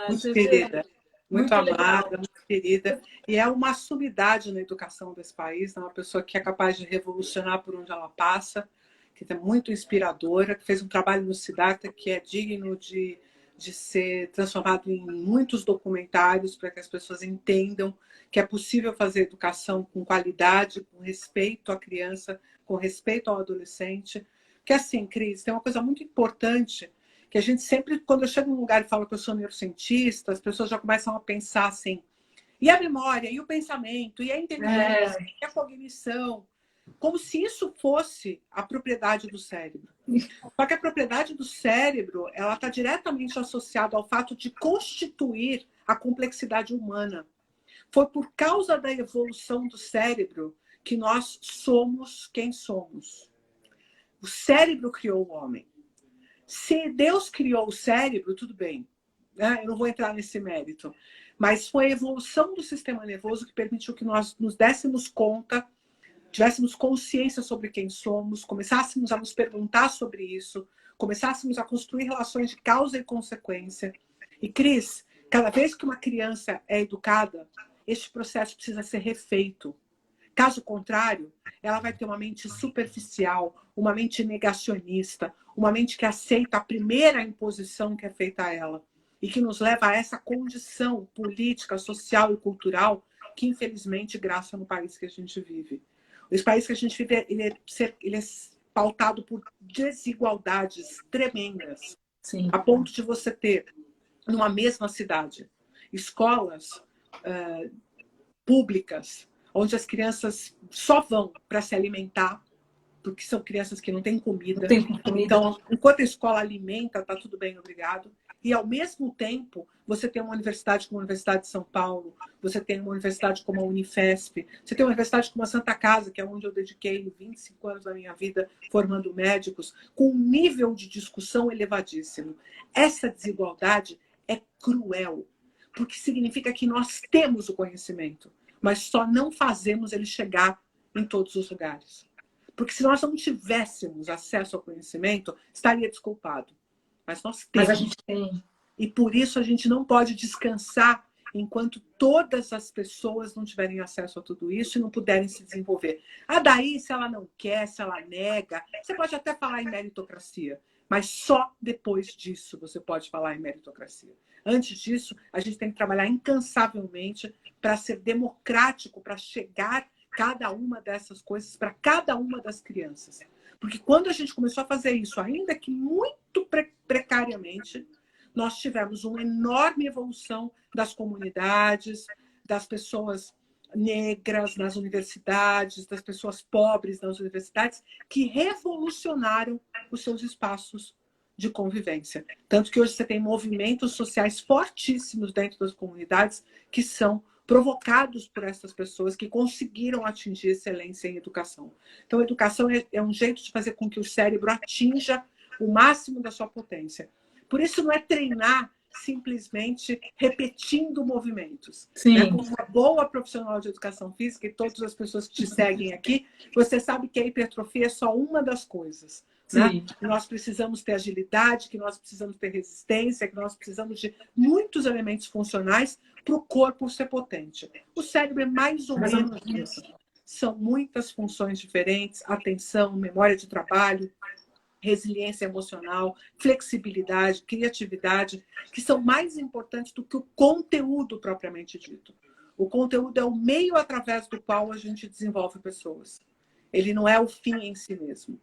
Muito querida, muito amada, muito querida. E é uma sumidade na educação desse país, né? Uma pessoa que é capaz de revolucionar por onde ela passa, que é muito inspiradora, que fez um trabalho no Siddhartha que é digno de ser transformado em muitos documentários para que as pessoas entendam que é possível fazer educação com qualidade, com respeito à criança, com respeito ao adolescente. Porque assim, Cris, tem uma coisa muito importante que a gente sempre, quando eu chego num lugar e falo que eu sou neurocientista, as pessoas já começam a pensar assim, e a memória, e o pensamento, e a inteligência, e a cognição, como se isso fosse a propriedade do cérebro. Só que a propriedade do cérebro, ela está diretamente associada ao fato de constituir a complexidade humana. Foi por causa da evolução do cérebro que nós somos quem somos. O cérebro criou o homem. Se Deus criou o cérebro, tudo bem, né? Eu não vou entrar nesse mérito, mas foi a evolução do sistema nervoso que permitiu que nós nos dessemos conta, tivéssemos consciência sobre quem somos, começássemos a nos perguntar sobre isso, começássemos a construir relações de causa e consequência. E, Cris, cada vez que uma criança é educada, este processo precisa ser refeito. Caso contrário, ela vai ter uma mente superficial, uma mente negacionista, uma mente que aceita a primeira imposição que é feita a ela e que nos leva a essa condição política, social e cultural que, infelizmente, graça no país que a gente vive. Esse país que a gente vive, ele é pautado por desigualdades tremendas. Sim. A ponto de você ter, numa mesma cidade, escolas públicas, onde as crianças só vão para se alimentar, porque são crianças que não têm comida. Então, enquanto a escola alimenta, está tudo bem, obrigado. E, ao mesmo tempo, você tem uma universidade como a Universidade de São Paulo, você tem uma universidade como a Unifesp, você tem uma universidade como a Santa Casa, que é onde eu dediquei 25 anos da minha vida formando médicos, com um nível de discussão elevadíssimo. Essa desigualdade é cruel, porque significa que nós temos o conhecimento, mas só não fazemos ele chegar em todos os lugares. Porque se nós não tivéssemos acesso ao conhecimento, estaria desculpado. Mas nós temos. Mas a gente tem. E por isso a gente não pode descansar enquanto todas as pessoas não tiverem acesso a tudo isso e não puderem se desenvolver. Daí, se ela não quer, se ela nega, você pode até falar em meritocracia, mas só depois disso você pode falar em meritocracia. Antes disso, a gente tem que trabalhar incansavelmente para ser democrático, para chegar cada uma dessas coisas para cada uma das crianças. Porque quando a gente começou a fazer isso, ainda que muito precariamente, nós tivemos uma enorme evolução das comunidades, das pessoas negras nas universidades, das pessoas pobres nas universidades, que revolucionaram os seus espaços de convivência. Tanto que hoje você tem movimentos sociais fortíssimos dentro das comunidades que são provocados por essas pessoas que conseguiram atingir excelência em educação. Então, a educação é um jeito de fazer com que o cérebro atinja o máximo da sua potência. Por isso, não é treinar simplesmente repetindo movimentos. Sim. Né? Como uma boa profissional de educação física, e todas as pessoas que te seguem aqui, você sabe que a hipertrofia é só uma das coisas. Né? Que nós precisamos ter agilidade, que nós precisamos ter resistência, que nós precisamos de muitos elementos funcionais para o corpo ser potente. O cérebro é mais ou menos isso. São muitas funções diferentes, atenção, memória de trabalho, resiliência emocional, flexibilidade, criatividade, que são mais importantes do que o conteúdo propriamente dito. O conteúdo é o meio através do qual a gente desenvolve pessoas. Ele não é o fim em si mesmo.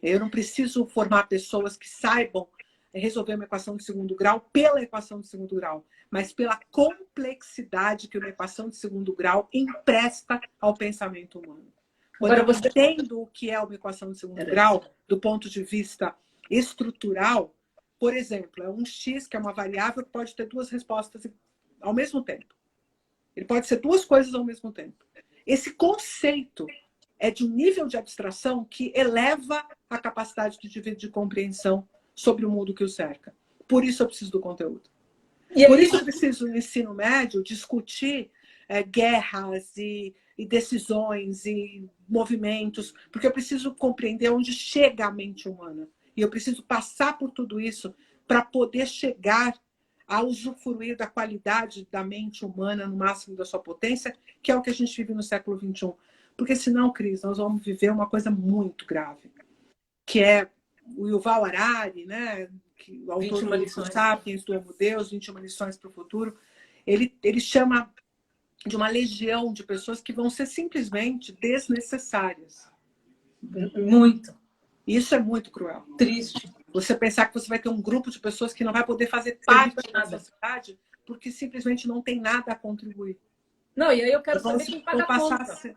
Eu não preciso formar pessoas que saibam resolver uma equação de segundo grau pela equação de segundo grau, mas pela complexidade que uma equação de segundo grau empresta ao pensamento humano. Quando eu entendo o que é uma equação de segundo grau, do ponto de vista estrutural, por exemplo, é um x, que é uma variável que pode ter duas respostas ao mesmo tempo. Ele pode ser duas coisas ao mesmo tempo. Esse conceito é de um nível de abstração que eleva a capacidade de compreensão sobre o mundo que o cerca. Por isso eu preciso do conteúdo. Por isso eu preciso, no ensino médio, discutir guerras e decisões e movimentos, porque eu preciso compreender onde chega a mente humana. E eu preciso passar por tudo isso para poder chegar a usufruir da qualidade da mente humana no máximo da sua potência, que é o que a gente vive no século XXI. Porque senão, Cris, nós vamos viver uma coisa muito grave, que é o Yuval Harari, né, que, o autor do livro Sapiens, do Homo Deus, 21 lições para o futuro, ele chama de uma legião de pessoas que vão ser simplesmente desnecessárias. Muito. Isso é muito cruel. Triste. Você pensar que você vai ter um grupo de pessoas que não vai poder fazer parte da sociedade porque simplesmente não tem nada a contribuir. Não, e aí eu quero saber quem paga a conta.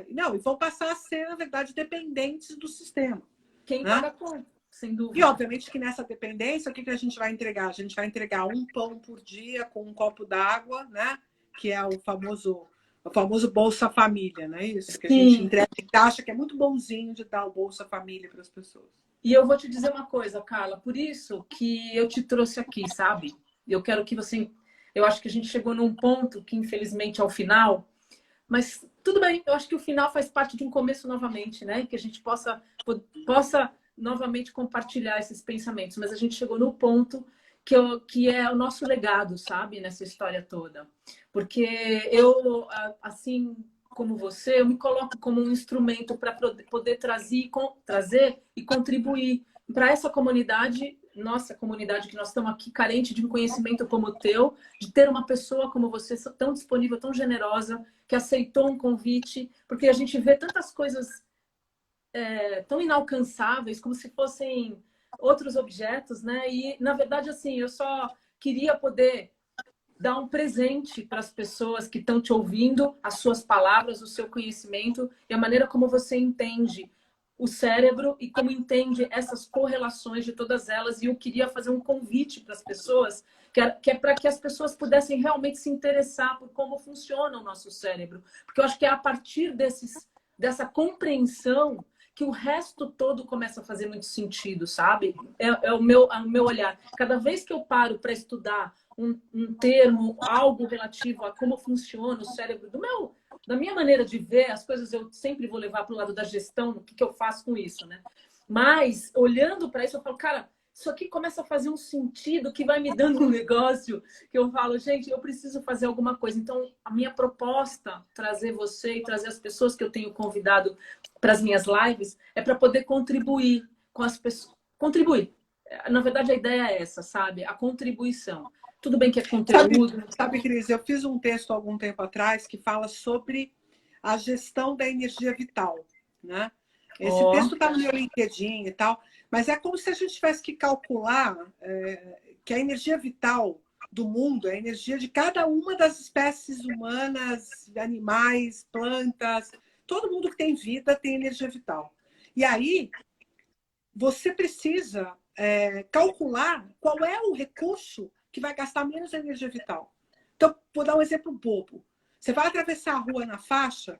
E vão passar a ser, na verdade, dependentes do sistema. Quem paga a conta, sem dúvida. E, obviamente, que nessa dependência, o que a gente vai entregar? A gente vai entregar um pão por dia com um copo d'água, né? Que é o famoso Bolsa Família, não é isso? Que a gente entrega e acha que é muito bonzinho de dar o Bolsa Família para as pessoas. E eu vou te dizer uma coisa, Carla, por isso que eu te trouxe aqui, sabe? Eu quero que você... Eu acho que a gente chegou num ponto que, infelizmente, é o final, mas tudo bem, eu acho que o final faz parte de um começo novamente, né? Que a gente possa novamente compartilhar esses pensamentos, mas a gente chegou no ponto que é o nosso legado, sabe? Nessa história toda. Porque eu, assim como você, eu me coloco como um instrumento para poder trazer e contribuir para essa comunidade, nossa comunidade que nós estamos aqui, carente de um conhecimento como o teu, de ter uma pessoa como você, tão disponível, tão generosa, que aceitou um convite, porque a gente vê tantas coisas tão inalcançáveis, como se fossem outros objetos, né? E, na verdade, assim, eu só queria poder dar um presente para as pessoas que estão te ouvindo, as suas palavras, o seu conhecimento e a maneira como você entende o cérebro e como entende essas correlações de todas elas. E eu queria fazer um convite para as pessoas, que é para que as pessoas pudessem realmente se interessar por como funciona o nosso cérebro. Porque eu acho que é a partir dessa compreensão que o resto todo começa a fazer muito sentido, sabe? É o meu olhar. Cada vez que eu paro para estudar um termo, algo relativo a como funciona o cérebro, da minha maneira de ver as coisas, eu sempre vou levar para o lado da gestão, o que eu faço com isso, né? Mas, olhando para isso, eu falo, cara, isso aqui começa a fazer um sentido que vai me dando um negócio que eu falo, gente, eu preciso fazer alguma coisa. Então, a minha proposta, trazer você e trazer as pessoas que eu tenho convidado para as minhas lives, é para poder contribuir com as pessoas. Contribuir. Na verdade, a ideia é essa, sabe? A contribuição. Tudo bem que é conteúdo. Sabe, Cris, eu fiz um texto há algum tempo atrás que fala sobre a gestão da energia vital, né? Esse texto está no meu LinkedIn e tal, mas é como se a gente tivesse que calcular que a energia vital do mundo é a energia de cada uma das espécies humanas, animais, plantas. Todo mundo que tem vida tem energia vital. E aí, você precisa calcular qual é o recurso que vai gastar menos energia vital. Então, vou dar um exemplo bobo. Você vai atravessar a rua na faixa,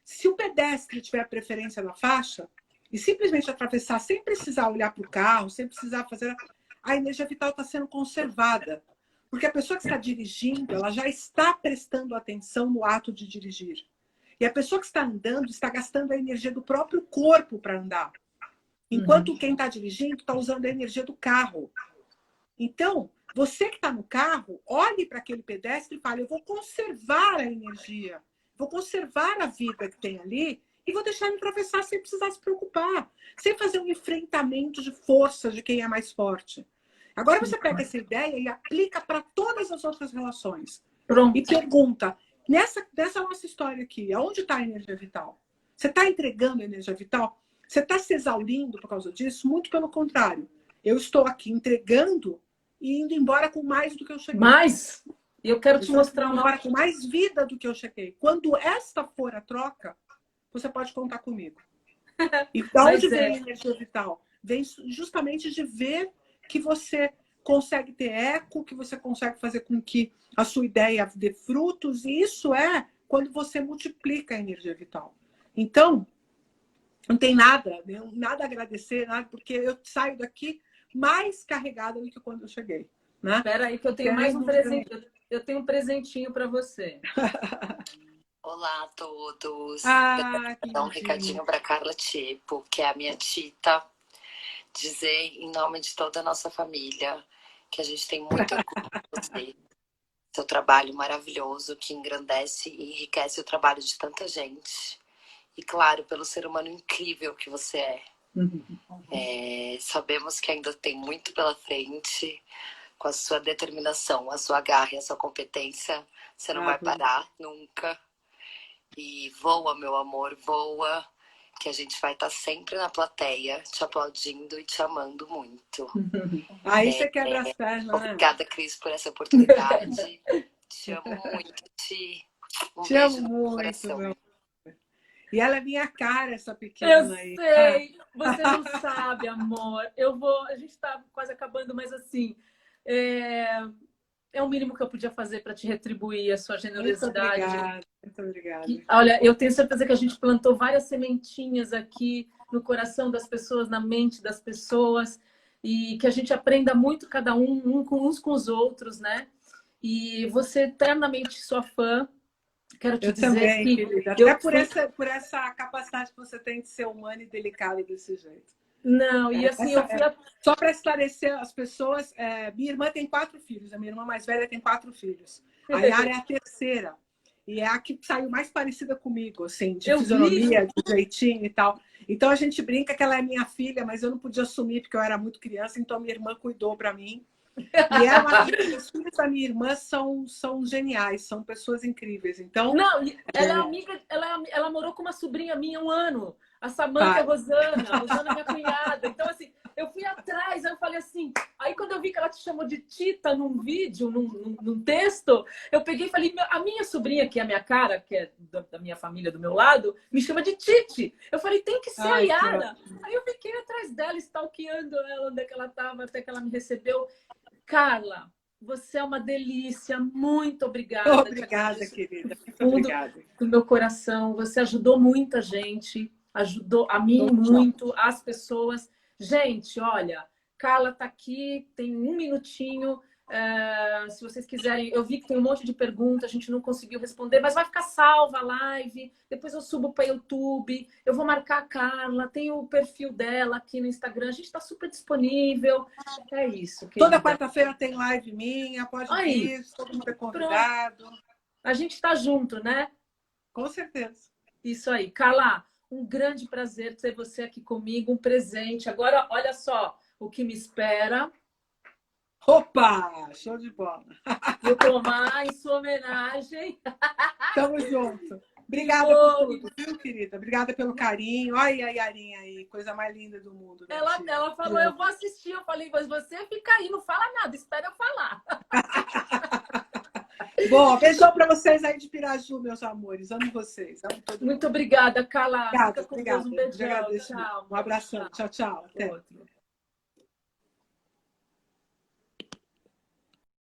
se o pedestre tiver preferência na faixa, e simplesmente atravessar sem precisar olhar para o carro, sem precisar fazer... A energia vital está sendo conservada. Porque a pessoa que está dirigindo, ela já está prestando atenção no ato de dirigir. E a pessoa que está andando está gastando a energia do próprio corpo para andar. Enquanto quem está dirigindo está usando a energia do carro. Então, você que está no carro, olhe para aquele pedestre e fale, eu vou conservar a energia, vou conservar a vida que tem ali e vou deixar ele atravessar sem precisar se preocupar, sem fazer um enfrentamento de forças de quem é mais forte. Agora você pega essa ideia e aplica para todas as outras relações. Pronto. E pergunta, nessa nossa história aqui, aonde está a energia vital? Você está entregando a energia vital? Você está se exaurindo por causa disso? Muito pelo contrário. Eu estou aqui entregando e indo embora com mais do que eu cheguei. Mas eu quero te mostrar embora com mais vida do que eu cheguei. Quando esta for a troca, você pode contar comigo. E de onde vem a energia vital? Vem justamente de ver que você consegue ter eco, que você consegue fazer com que a sua ideia dê frutos. E isso é quando você multiplica a energia vital. Então, não tem nada a agradecer, nada, porque eu saio daqui mais carregada do que quando eu cheguei. Né? Espera aí que eu tenho mais um presente. Eu tenho um presentinho para você. Olá a todos. Vou dar um recadinho para Carla Tiepo, que é a minha tita. Dizer em nome de toda a nossa família que a gente tem muito orgulho de você. Seu trabalho maravilhoso que engrandece e enriquece o trabalho de tanta gente. E claro, pelo ser humano incrível que você é. Sabemos que ainda tem muito pela frente. Com a sua determinação, a sua garra e a sua competência, você não vai parar nunca. E voa, meu amor, voa. Que a gente vai estar sempre na plateia, te aplaudindo e te amando muito. Aí você quebra as pernas, né? Obrigada, Cris, por essa oportunidade. Te amo muito, um te beijo amo no muito, coração. meu. E ela é minha cara, essa pequena Eu aí. sei, você não sabe, amor. A gente está quase acabando, mas assim, é o mínimo que eu podia fazer para te retribuir a sua generosidade. Muito obrigada. Olha, eu tenho certeza que a gente plantou várias sementinhas aqui no coração das pessoas, na mente das pessoas, e que a gente aprenda muito cada uns com os outros, né? E você eternamente sua fã. Quero te dizer também, que querida. Até por essa capacidade que você tem de ser humana e delicada desse jeito. Não, e assim, Só para esclarecer as pessoas, minha irmã tem 4 filhos, a minha irmã mais velha tem 4 filhos. A Yara é a terceira. E é a que saiu mais parecida comigo, assim, de fisionomia, de jeitinho e tal. Então a gente brinca que ela é minha filha, mas eu não podia assumir porque eu era muito criança, então minha irmã cuidou para mim. E os filhos da minha irmã são geniais, são pessoas incríveis. Então, não, ela é amiga, ela morou com uma sobrinha minha 1 ano, a Samantha Rosana, a Rosana é minha cunhada. Então, assim, eu fui atrás, aí eu falei assim, aí quando eu vi que ela te chamou de Tita num vídeo, num texto, eu peguei e falei, a minha sobrinha, que é a minha cara, que é da minha família, do meu lado, me chama de Titi. Eu falei, tem que ser a Yara. Aí eu fiquei atrás dela, stalkeando ela, onde é que ela estava, até que ela me recebeu. Carla, você é uma delícia. Muito obrigada. Obrigada, querida. Obrigada. Do meu coração. Você ajudou muita gente. Ajudou a mim muito, as pessoas. Gente, olha, Carla tá aqui, tem 1 minutinho. Se vocês quiserem, eu vi que tem um monte de perguntas, a gente não conseguiu responder, mas vai ficar salva a live, depois eu subo para o YouTube, eu vou marcar a Carla, tem o perfil dela aqui no Instagram, a gente está super disponível. É isso. Querida. Toda quarta-feira tem live minha, pode vir, todo mundo é convidado. Pronto. A gente está junto, né? Com certeza. Isso aí. Carla, um grande prazer ter você aqui comigo, um presente. Agora, olha só o que me espera. Opa! Show de bola! Vou tomar em sua homenagem. Tamo junto. Obrigada por tudo, viu, querida? Obrigada pelo carinho. Olha a Yarinha aí, coisa mais linda do mundo. Ela falou, eu vou assistir. Eu falei, mas você fica aí, não fala nada, espera eu falar. Bom, beijão para vocês aí de Piraju, meus amores. Amo vocês. Amo todo mundo. Muito obrigada, Carla. Obrigada, Fica com Deus. Um beijão. Tchau. Um abração. Tchau, tchau. Até. Outro.